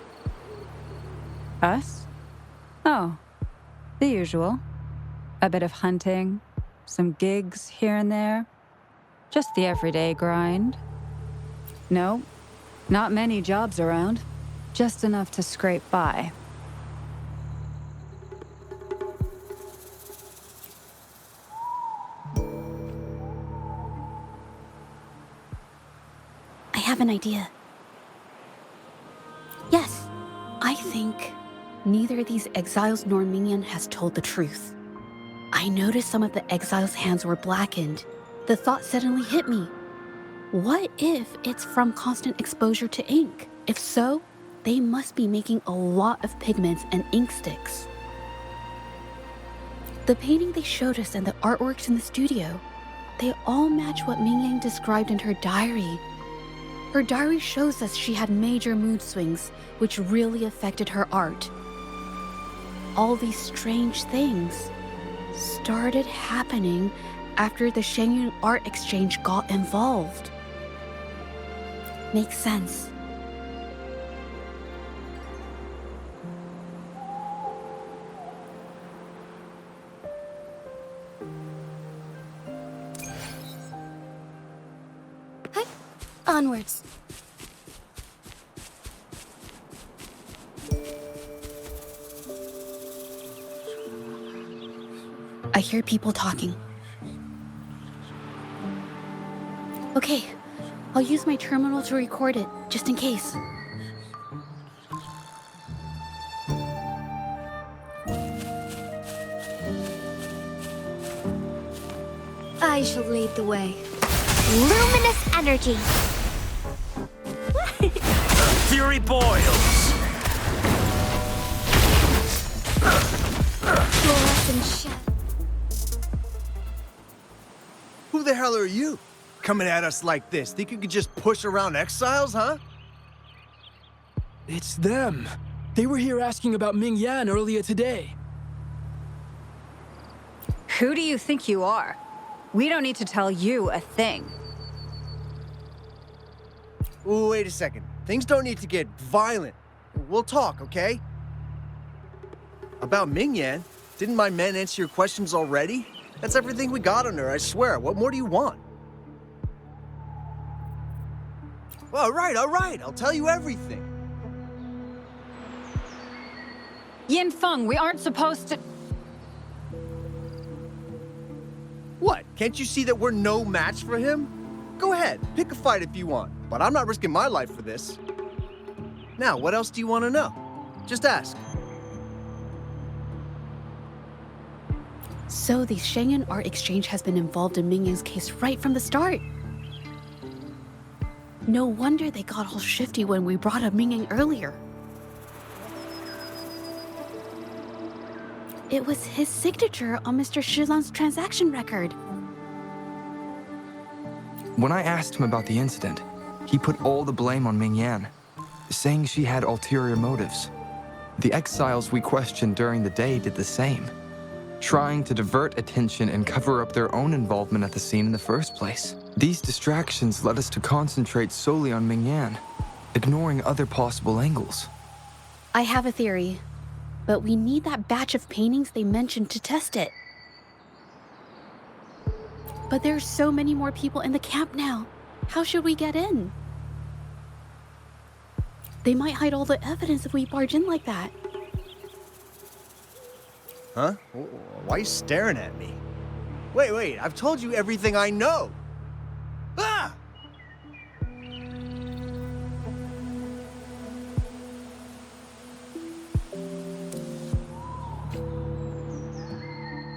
Us? Oh, the usual. A bit of hunting, some gigs here and there. Just the everyday grind. No, not many jobs around. Just enough to scrape by. I have an idea. Yes, I think neither these exiles nor Minion has told the truth. I noticed some of the exiles' hands were blackened. The thought suddenly hit me. What if it's from constant exposure to ink? If so, They must be making a lot of pigments and ink sticks. The painting they showed us and the artworks in the studio, they all match what Mingyang described in her diary. Her diary shows us she had major mood swings, which really affected her art. All these strange things started happening after the Shenyun Art Exchange got involved. Makes sense. Hi. Onwards. I hear people talking. Okay, I'll use my terminal to record it, just in case. I shall lead the way. Luminous energy. Fury boils! Fluorescent shadow. Who the hell are you? Coming at us like this? Think you could just push around exiles, huh? It's them. They were here asking about Ming Yan earlier today. Who do you think you are? We don't need to tell you a thing. Ooh, wait a second. Things don't need to get violent. We'll talk, okay? About Mingyan, didn't my men answer your questions already? That's everything we got on her, I swear. What more do you want? All right, I'll tell you everything. Yin Feng, we aren't supposed to... What, can't you see that we're no match for him? Go ahead, pick a fight if you want, but I'm not risking my life for this. Now, what else do you want to know? Just ask. So the Shenyun Art Exchange has been involved in Mingyang's case right from the start. No wonder they got all shifty when we brought up Mingyang earlier. It was his signature on Mr. Shilan's transaction record. When I asked him about the incident, he put all the blame on Ming Yan, saying she had ulterior motives. The exiles we questioned during the day did the same, trying to divert attention and cover up their own involvement at the scene in the first place. These distractions led us to concentrate solely on Ming Yan, ignoring other possible angles. I have a theory, but we need that batch of paintings they mentioned to test it. But there's so many more people in the camp now. How should we get in? They might hide all the evidence if we barge in like that. Huh? Why are you staring at me? Wait, I've told you everything I know. Ah!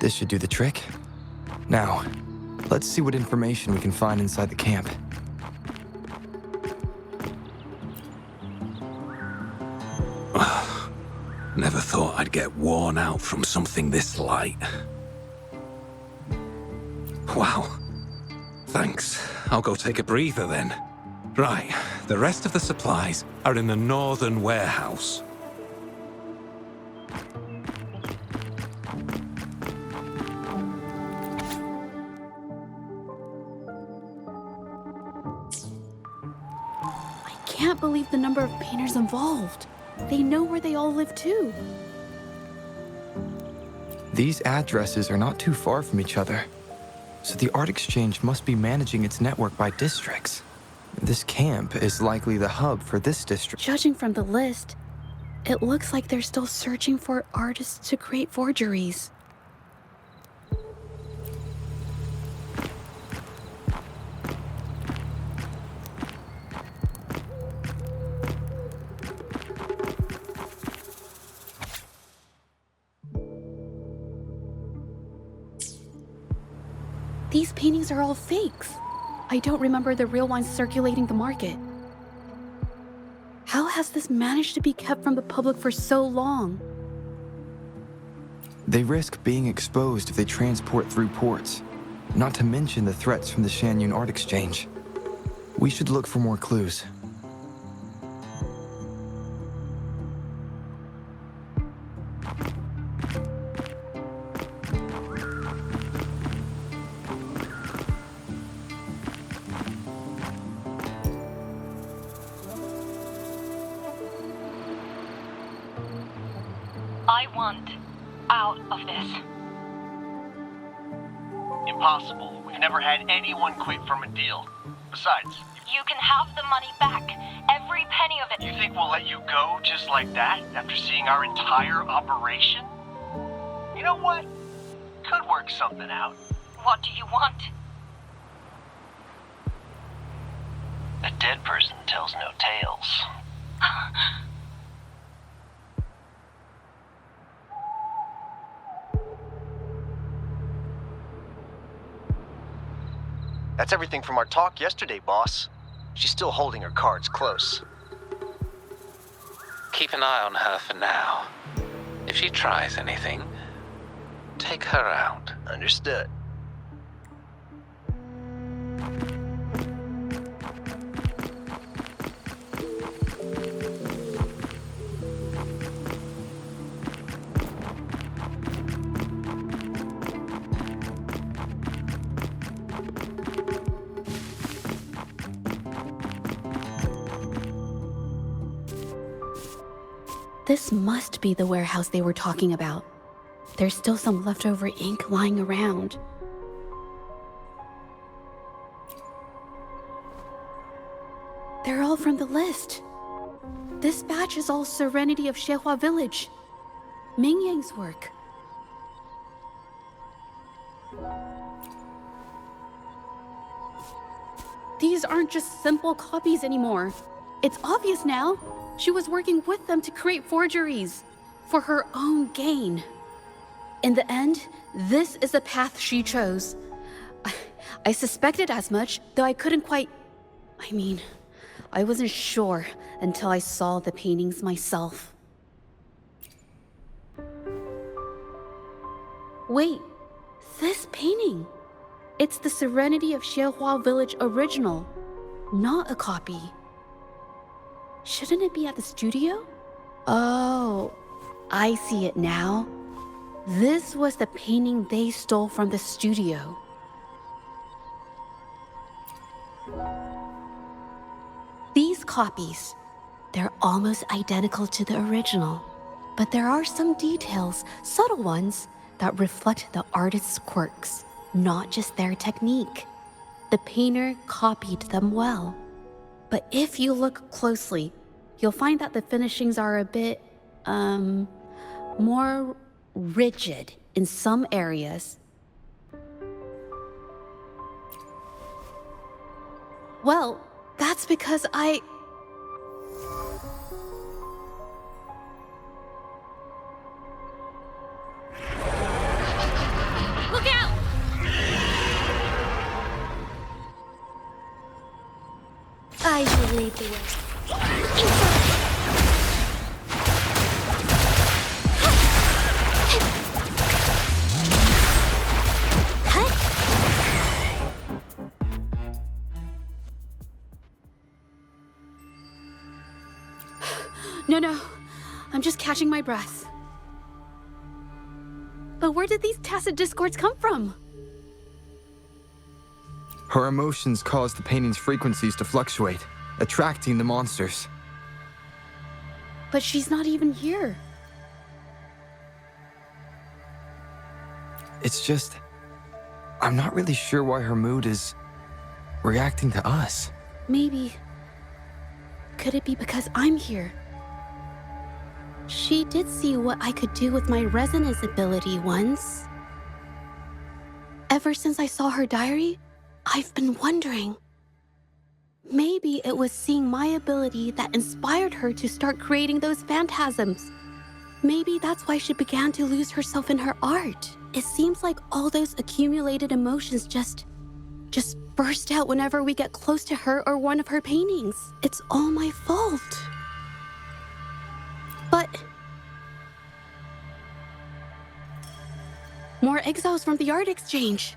This should do the trick. Now, let's see what information we can find inside the camp. Never thought I'd get worn out from something this light. Wow. Thanks. I'll go take a breather then. Right, the rest of the supplies are in the northern warehouse. I can't believe the number of painters involved. They know where they all live too. These addresses are not too far from each other, so the art exchange must be managing its network by districts. This camp is likely the hub for this district. Judging from the list, it looks like they're still searching for artists to create forgeries. These paintings are all fakes. I don't remember the real ones circulating the market. How have has this managed to be kept from the public for so long? They risk being exposed if they transport through ports, not to mention the threats from the Shanyun Art Exchange. We should look for more clues. I want out of this. Impossible. We've never had anyone quit from a deal. Besides, You can have the money back. Every penny of it. you think we'll let you go just like that after seeing our entire operation? You know what? Could work something out. What do you want? A dead person tells no tales. That's everything from our talk yesterday, boss. She's still holding her cards close. Keep an eye on her for now. If she tries anything, take her out. Understood. This must be the warehouse they were talking about. There's still some leftover ink lying around. They're all from the list. This batch is all Serenity of Shehua Village. Ming Yang's work. These aren't just simple copies anymore. It's obvious now. She was working with them to create forgeries for her own gain. In the end, this is the path she chose. I suspected as much, though I couldn't quite... I wasn't sure until I saw the paintings myself. Wait, this painting. It's the Serenity of Shehua Village original, not a copy. Shouldn't it be at the studio? Oh, I see it now. This was the painting they stole from the studio. These copies, they're almost identical to the original, but there are some details, subtle ones, that reflect the artist's quirks, not just their technique. The painter copied them well. But if you look closely, you'll find that the finishings are a bit, more rigid in some areas. Well, that's because Look out! I will lead the way. No, I'm just catching my breath. But where did these tacit discords come from? Her emotions caused the painting's frequencies to fluctuate, attracting the monsters. But she's not even here. It's just... I'm not really sure why her mood is reacting to us. Maybe... Could it be because I'm here? She did see what I could do with my resonance ability once. Ever since I saw her diary, I've been wondering. Maybe it was seeing my ability that inspired her to start creating those phantasms. Maybe that's why she began to lose herself in her art. It seems like all those accumulated emotions just burst out whenever we get close to her or one of her paintings. It's all my fault. But... more exiles from the art exchange.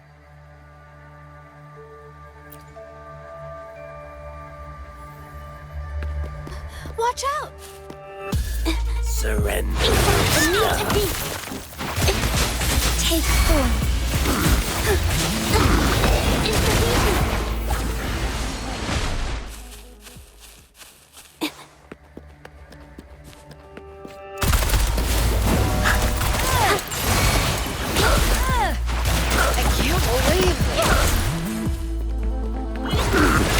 Watch out! Surrender. A new technique. Take form. Inspiration.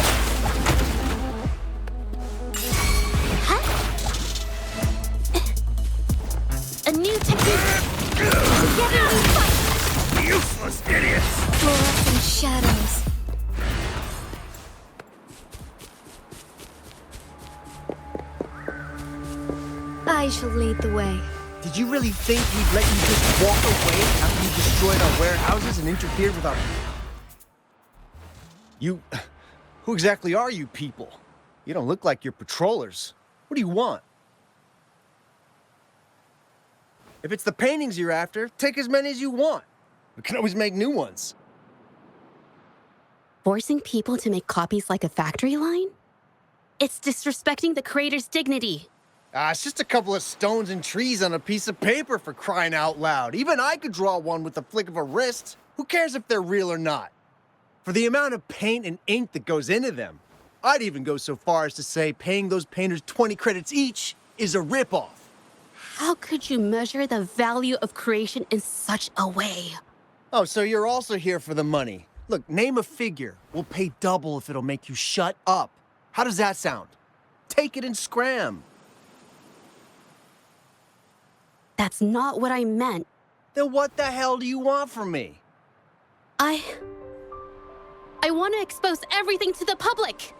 A new technique. Together we fight. Useless idiots. Fluorescent shadows. I shall lead the way. Did you really think we'd let you just walk away after you destroyed our warehouses and interfered with our... You... Who exactly are you people? You don't look like you're patrollers. What do you want? If it's the paintings you're after, take as many as you want. We can always make new ones. Forcing people to make copies like a factory line? It's disrespecting the creator's dignity. It's just a couple of stones and trees on a piece of paper, for crying out loud. Even I could draw one with the flick of a wrist. Who cares if they're real or not? For the amount of paint and ink that goes into them, I'd even go so far as to say paying those painters 20 credits each is a ripoff. How could you measure the value of creation in such a way? Oh, so you're also here for the money. Look, name a figure. We'll pay double if it'll make you shut up. How does that sound? Take it and scram. That's not what I meant. Then what the hell do you want from me? I want to expose everything to the public.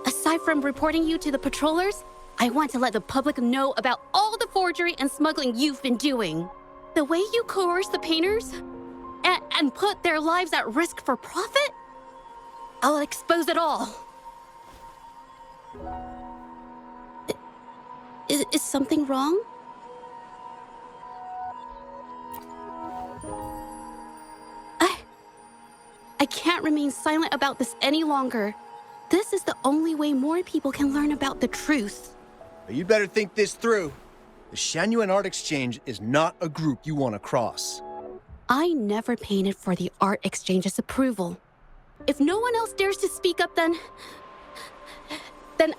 Aside from reporting you to the patrollers, I want to let the public know about all the forgery and smuggling you've been doing. The way you coerce the painters and put their lives at risk for profit? I'll expose it all. Is something wrong? I can't remain silent about this any longer. This is the only way more people can learn about the truth. You better think this through. The Shanyuan Art Exchange is not a group you want to cross. I never painted for the Art Exchange's approval. If no one else dares to speak up, then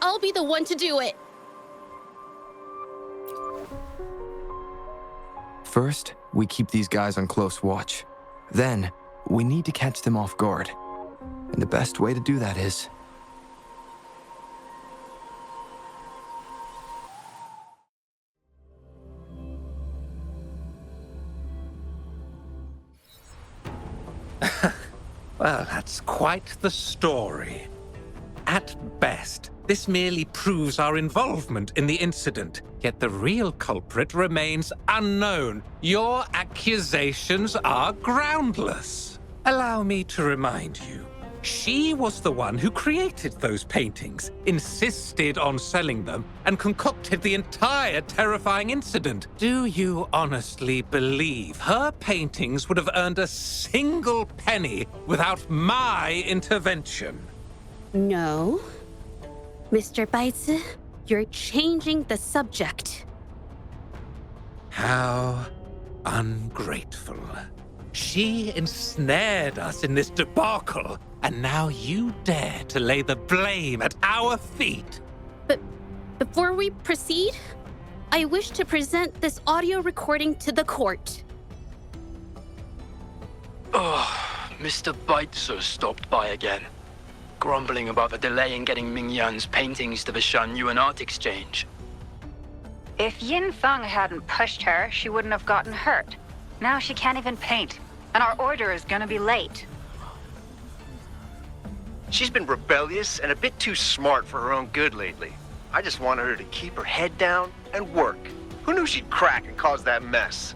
I'll be the one to do it. First, we keep these guys on close watch. Then, we need to catch them off guard. And the best way to do that is... Well, that's quite the story. At best, this merely proves our involvement in the incident, yet the real culprit remains unknown. Your accusations are groundless. Allow me to remind you, she was the one who created those paintings, insisted on selling them, and concocted the entire terrifying incident. Do you honestly believe her paintings would have earned a single penny without my intervention? No. Mr. Baitsu, you're changing the subject. How ungrateful. She ensnared us in this debacle, and now you dare to lay the blame at our feet. But before we proceed, I wish to present this audio recording to the court. Mr. Baitsu stopped by again, grumbling about the delay in getting Mingyan's paintings to the Shanyuan Art Exchange. If Yin Feng hadn't pushed her, she wouldn't have gotten hurt. Now she can't even paint, and our order is gonna be late. She's been rebellious and a bit too smart for her own good lately. I just wanted her to keep her head down and work. Who knew she'd crack and cause that mess?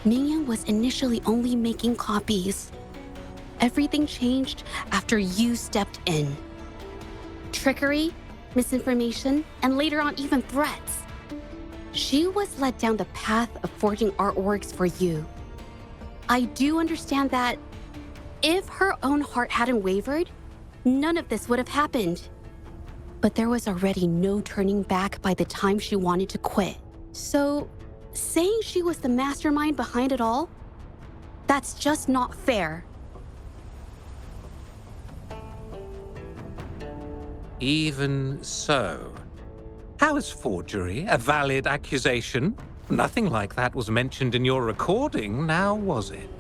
Mingyan was initially only making copies. Everything changed after you stepped in. Trickery, misinformation, and later on even threats. She was led down the path of forging artworks for you. I do understand that if her own heart hadn't wavered, none of this would have happened. But there was already no turning back by the time she wanted to quit. So, saying she was the mastermind behind it all, that's just not fair. Even so, how is forgery a valid accusation? Nothing like that was mentioned in your recording, now was it?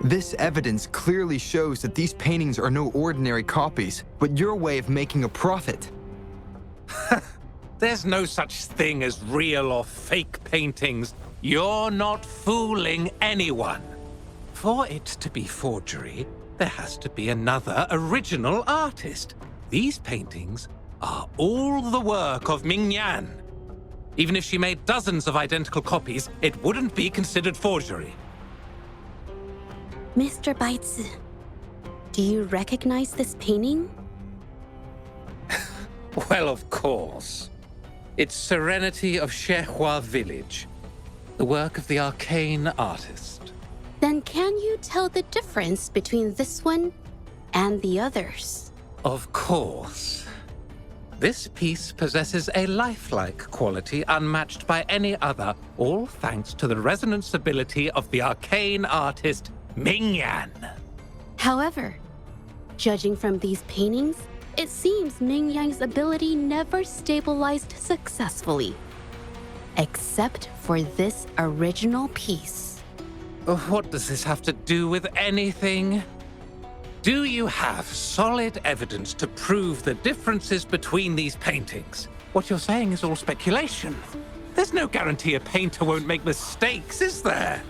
This evidence clearly shows that these paintings are no ordinary copies, but your way of making a profit. There's no such thing as real or fake paintings. You're not fooling anyone. For it to be forgery, there has to be another original artist. These paintings are all the work of Ming Yan. Even if she made dozens of identical copies, it wouldn't be considered forgery. Mr. Baizi, do you recognize this painting? Well, of course. It's Serenity of Shehua Village, the work of the arcane artist. Then can you tell the difference between this one and the others? Of course. This piece possesses a lifelike quality unmatched by any other, all thanks to the resonance ability of the arcane artist Ming Yan. However, judging from these paintings, it seems Ming Yan's ability never stabilized successfully. Except for this original piece. What does this have to do with anything? Do you have solid evidence to prove the differences between these paintings? What you're saying is all speculation. There's no guarantee a painter won't make mistakes, is there?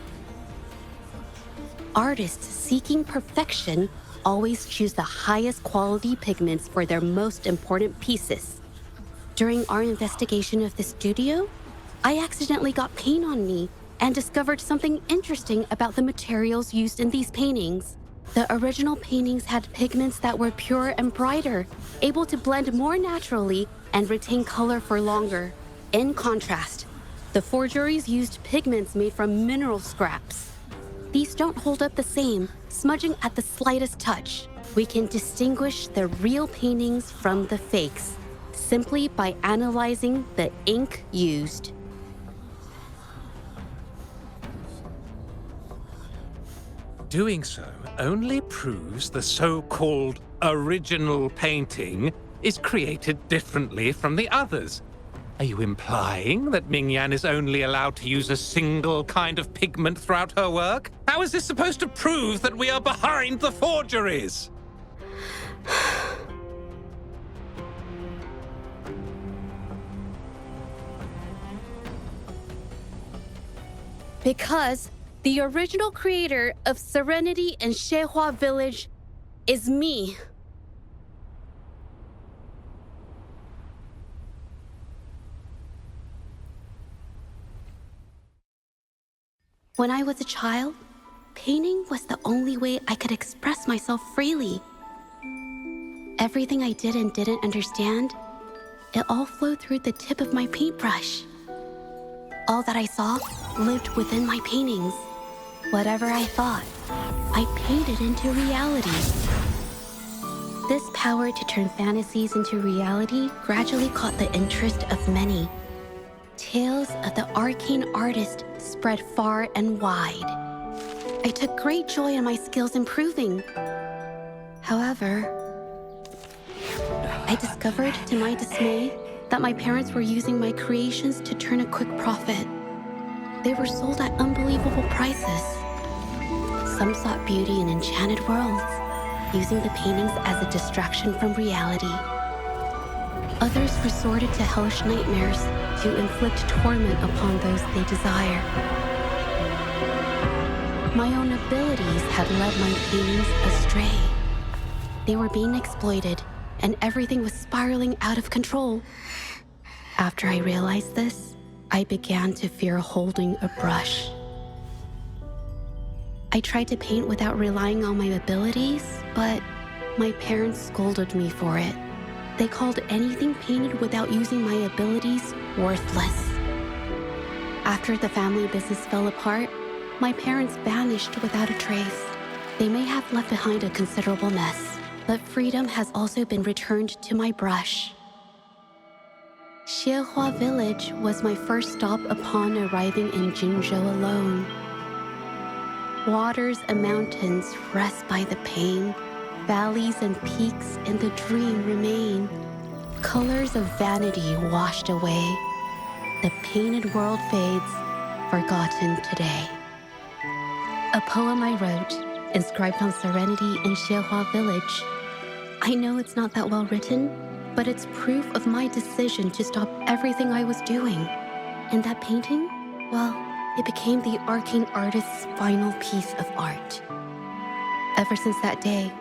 Artists seeking perfection always choose the highest quality pigments for their most important pieces. During our investigation of the studio, I accidentally got paint on me and discovered something interesting about the materials used in these paintings. The original paintings had pigments that were pure and brighter, able to blend more naturally and retain color for longer. In contrast, the forgeries used pigments made from mineral scraps. These don't hold up the same, smudging at the slightest touch. We can distinguish the real paintings from the fakes, simply by analyzing the ink used. Doing so only proves the so-called original painting is created differently from the others. Are you implying that Ming Yan is only allowed to use a single kind of pigment throughout her work? How is this supposed to prove that we are behind the forgeries? Because the original creator of Serenity and Shehua Village is me. When I was a child, painting was the only way I could express myself freely. Everything I did and didn't understand, it all flowed through the tip of my paintbrush. All that I saw lived within my paintings. Whatever I thought, I painted into reality. This power to turn fantasies into reality gradually caught the interest of many. Tales of the arcane artist spread far and wide. I took great joy in my skills improving. However, I discovered to my dismay that my parents were using my creations to turn a quick profit. They were sold at unbelievable prices. Some sought beauty in enchanted worlds, using the paintings as a distraction from reality. Others resorted to hellish nightmares to inflict torment upon those they desire. My own abilities had led my paintings astray. They were being exploited, and everything was spiraling out of control. After I realized this, I began to fear holding a brush. I tried to paint without relying on my abilities, but my parents scolded me for it. They called anything painted without using my abilities worthless. After the family business fell apart, my parents vanished without a trace. They may have left behind a considerable mess, but freedom has also been returned to my brush. Xiehua Village was my first stop upon arriving in Jinzhou alone. Waters and mountains rest by the pain. Valleys and peaks in the dream remain. Colors of vanity washed away. The painted world fades, forgotten today. A poem I wrote, inscribed on serenity in Xiehua Village. I know it's not that well written, but it's proof of my decision to stop everything I was doing. And that painting, well, it became the arcane artist's final piece of art. Ever since that day,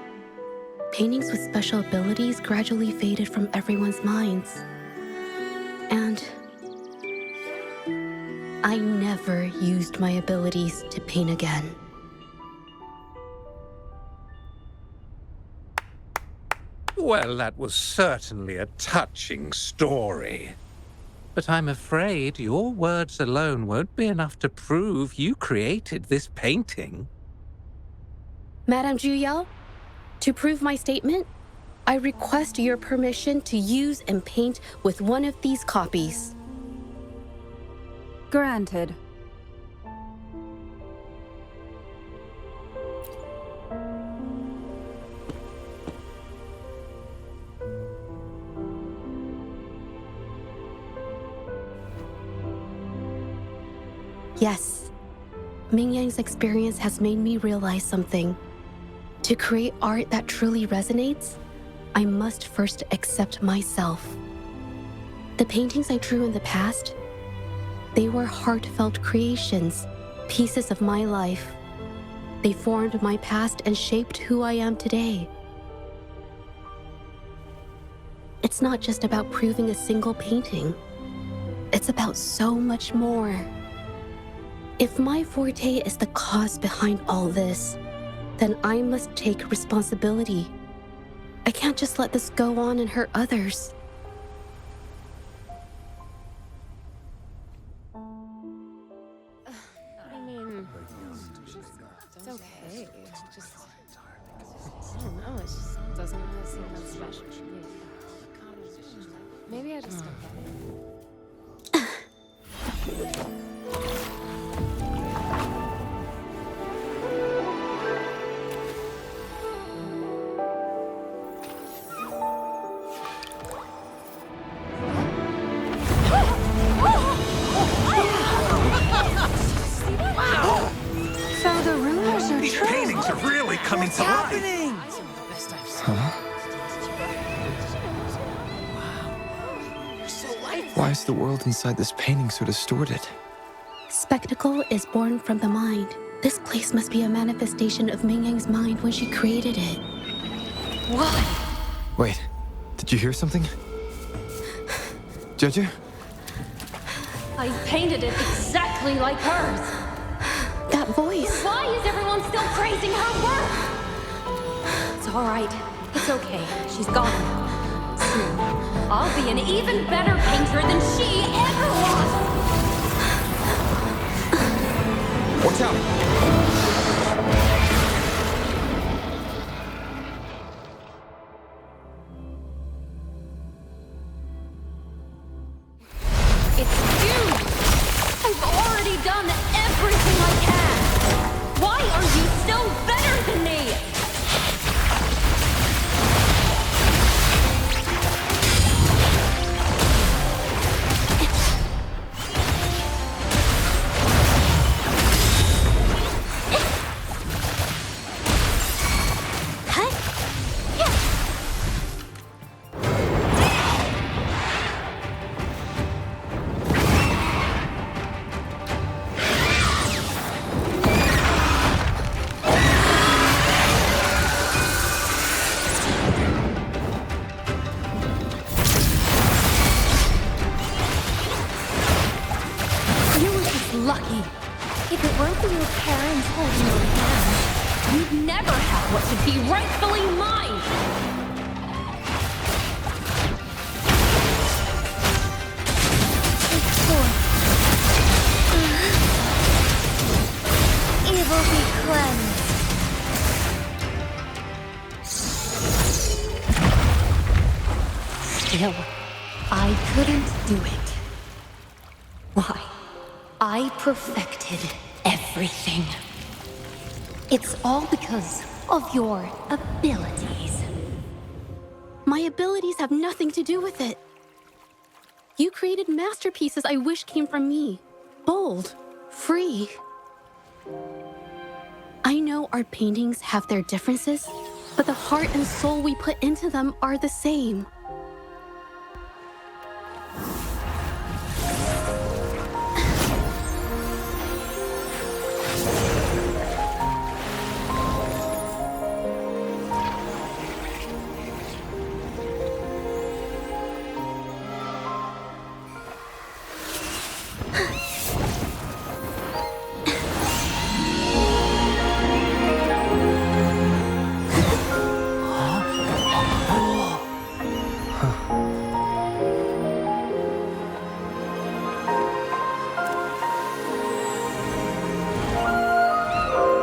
paintings with special abilities gradually faded from everyone's minds. And I never used my abilities to paint again. Well, that was certainly a touching story. But I'm afraid your words alone won't be enough to prove you created this painting. Madame Juyao, to prove my statement, I request your permission to use and paint with one of these copies. Granted. Yes, Ming Yang's experience has made me realize something. To create art that truly resonates, I must first accept myself. The paintings I drew in the past, they were heartfelt creations, pieces of my life. They formed my past and shaped who I am today. It's not just about proving a single painting. It's about so much more. If my forte is the cause behind all this, then I must take responsibility. I can't just let this go on and hurt others. I mean, it's okay. It's just, I don't know, it just doesn't really seem that special to me. Maybe I just don't get it. So the rumors are These true. paintings are really coming to life. Why is the world inside this painting so distorted? Spectacle is born from the mind. This place must be a manifestation of Ming Yang's mind when she created it. What? Wait, did you hear something? Zhezhi? I painted it exactly like hers. That voice. Why is everyone still praising her work? It's all right. It's okay. She's gone. Soon, I'll be an even better painter than she ever was. Watch out! It's you! I've already done everything I can! Why are you still better than me? rightfully mine! Evil be cleansed. Still, I couldn't do it. Why? I perfected everything. It's all because of your abilities. My abilities have nothing to do with it. You created masterpieces I wish came from me. Bold, free. I know our paintings have their differences, but the heart and soul we put into them are the same.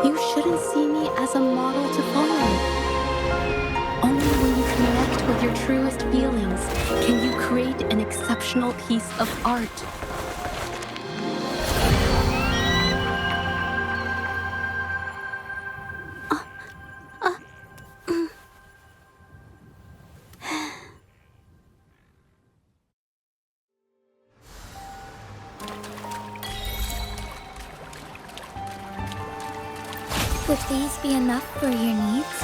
You shouldn't see me as a model to follow. Only when you connect with your truest feelings can you create an exceptional piece of art. Would these be enough for your needs?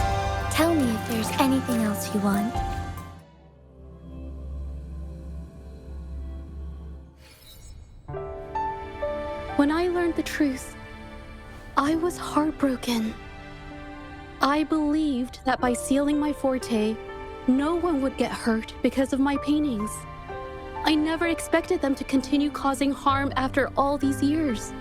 Tell me if there's anything else you want. When I learned the truth, I was heartbroken. I believed that by sealing my forte, no one would get hurt because of my paintings. I never expected them to continue causing harm after all these years.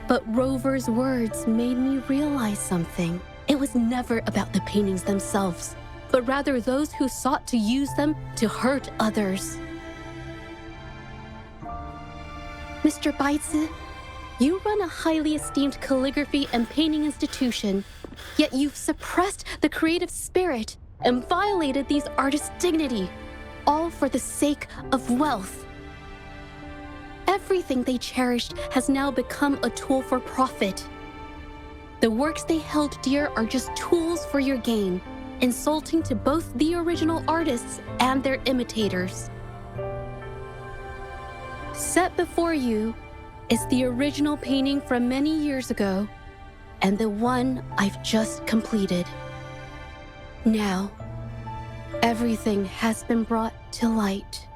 But Rover's words made me realize something. It was never about the paintings themselves, but rather those who sought to use them to hurt others. Mr. Baitsu, you run a highly esteemed calligraphy and painting institution, yet you've suppressed the creative spirit and violated these artists' dignity, all for the sake of wealth. Everything they cherished has now become a tool for profit. The works they held dear are just tools for your gain, insulting to both the original artists and their imitators. Set before you is the original painting from many years ago, and the one I've just completed. Now, everything has been brought to light.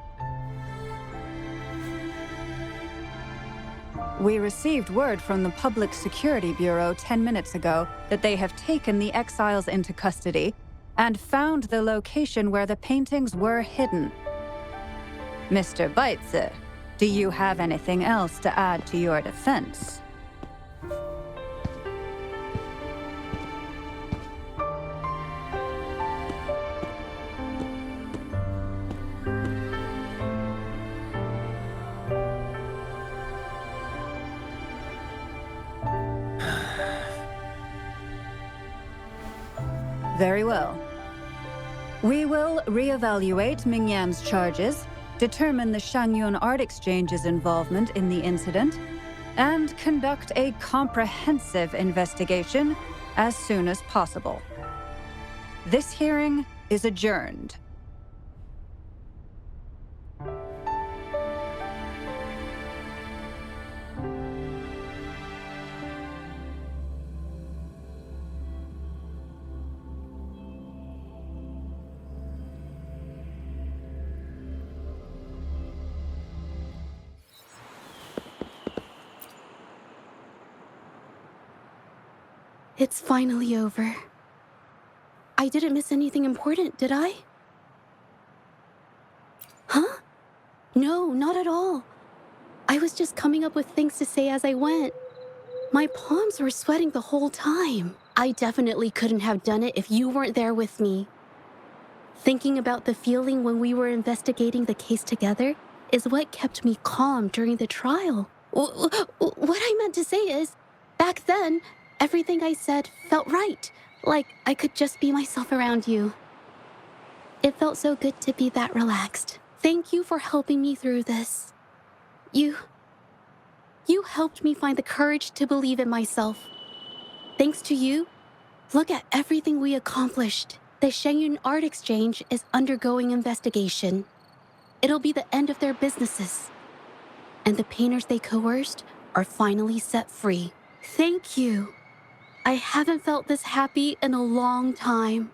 We received word from the Public Security Bureau 10 minutes ago that they have taken the exiles into custody and found the location where the paintings were hidden. Mr. Baitsu, do you have anything else to add to your defense? Very well. We will reevaluate Mingyan's charges, determine the Shangyun Art Exchange's involvement in the incident, and conduct a comprehensive investigation as soon as possible. This hearing is adjourned. It's finally over. I didn't miss anything important, did I? Huh? No, not at all. was just coming up with things to say as I went. My palms were sweating the whole time. I definitely couldn't have done it if you weren't there with me. Thinking about the feeling when we were investigating the case together is what kept me calm during the trial. What I meant to say is, back then, everything I said felt right. Like I could just be myself around you. It felt so good to be that relaxed. Thank you for helping me through this. You helped me find the courage to believe in myself. Thanks to you, look at everything we accomplished. The Shenyun Art Exchange is undergoing investigation. It'll be the end of their businesses. And the painters they coerced are finally set free. Thank you. I haven't felt this happy in a long time.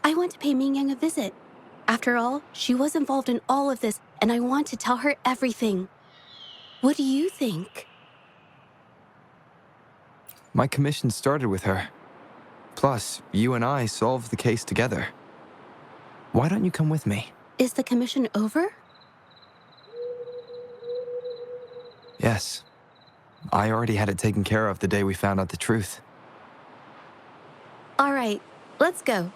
I want to pay Mingyang a visit. After all, she was involved in all of this, and I want to tell her everything. What do you think? My commission started with her. Plus, you and I solved the case together. Why don't you come with me? Is the commission over? Yes. I already had it taken care of the day we found out the truth. All right, let's go.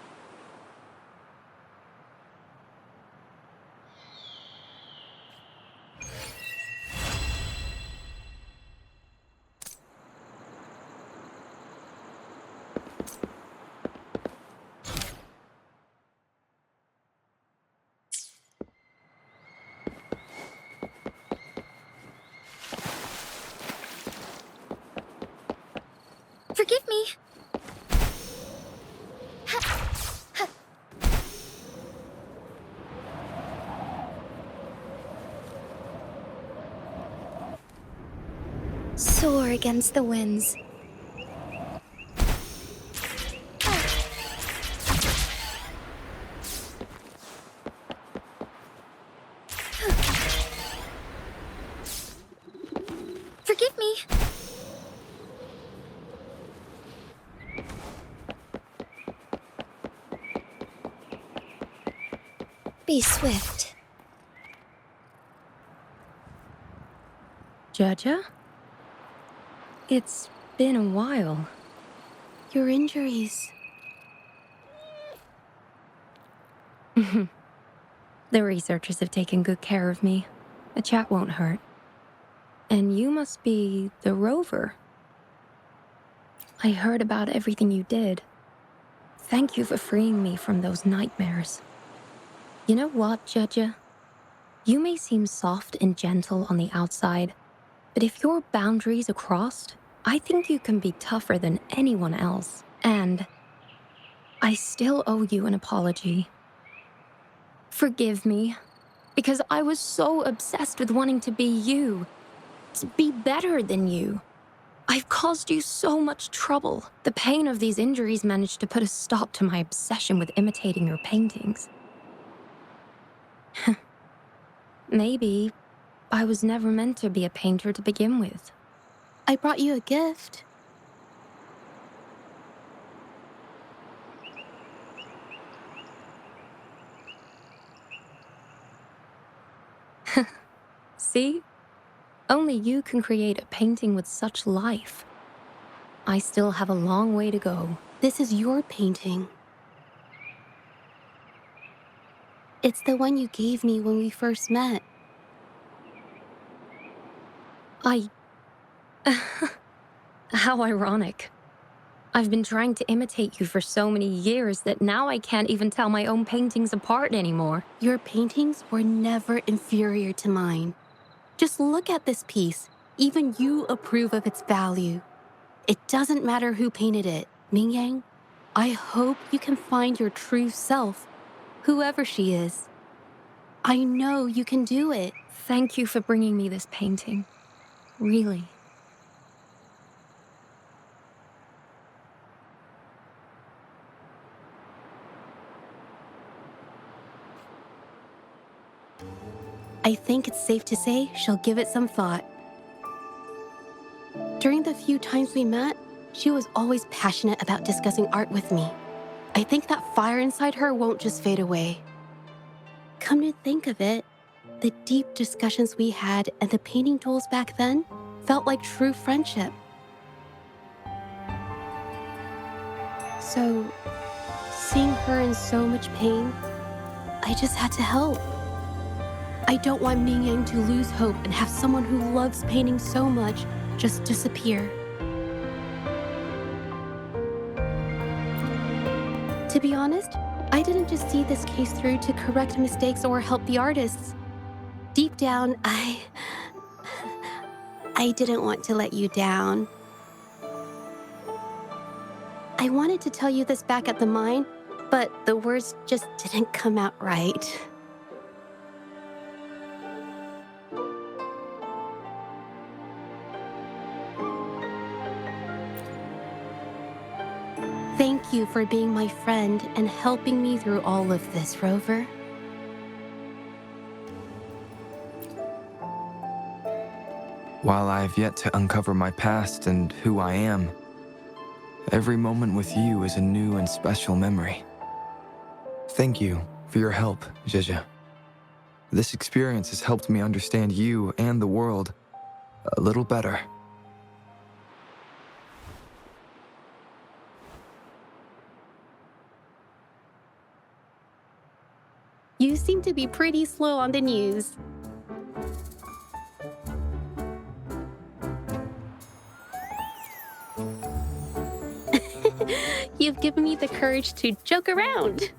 Forgive me. Soar against the winds. Forgive me. Be swift. Zhezhi? It's been a while. Your injuries. The researchers have taken good care of me. A chat won't hurt. And you must be the rover. I heard about everything you did. Thank you for freeing me from those nightmares. You know what, Zhezhi? You may seem soft and gentle on the outside, but if your boundaries are crossed, I think you can be tougher than anyone else. And I still owe you an apology. Forgive me, because I was so obsessed with wanting to be you, to be better than you. I've caused you so much trouble. The pain of these injuries managed to put a stop to my obsession with imitating your paintings. Maybe I was never meant to be a painter to begin with. I brought you a gift. See? Only you can create a painting with such life. I still have a long way to go. This is your painting. It's the one you gave me when we first met. How ironic. I've been trying to imitate you for so many years that now I can't even tell my own paintings apart anymore. Your paintings were never inferior to mine. Just look at this piece. Even you approve of its value. It doesn't matter who painted it. Mingyang, I hope you can find your true self, whoever she is. I know you can do it. Thank you for bringing me this painting. Really. I think it's safe to say she'll give it some thought. During the few times we met, she was always passionate about discussing art with me. I think that fire inside her won't just fade away. Come to think of it, The deep discussions we had and the painting duels back then felt like true friendship. So, seeing her in so much pain, I just had to help. I don't want Mingyang to lose hope and have someone who loves painting so much just disappear. To be honest, I didn't just see this case through to correct mistakes or help the artists. Deep down, I didn't want to let you down. I wanted to tell you this back at the mine, but the words just didn't come out right. Thank you for being my friend and helping me through all of this, Rover. While I have yet to uncover my past and who I am, every moment with you is a new and special memory. Thank you for your help, Zhezhi. This experience has helped me understand you and the world a little better. You seem to be pretty slow on the news. You've given me the courage to joke around.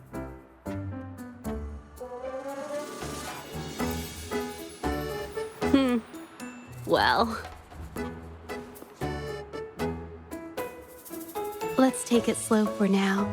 Well, let's take it slow for now.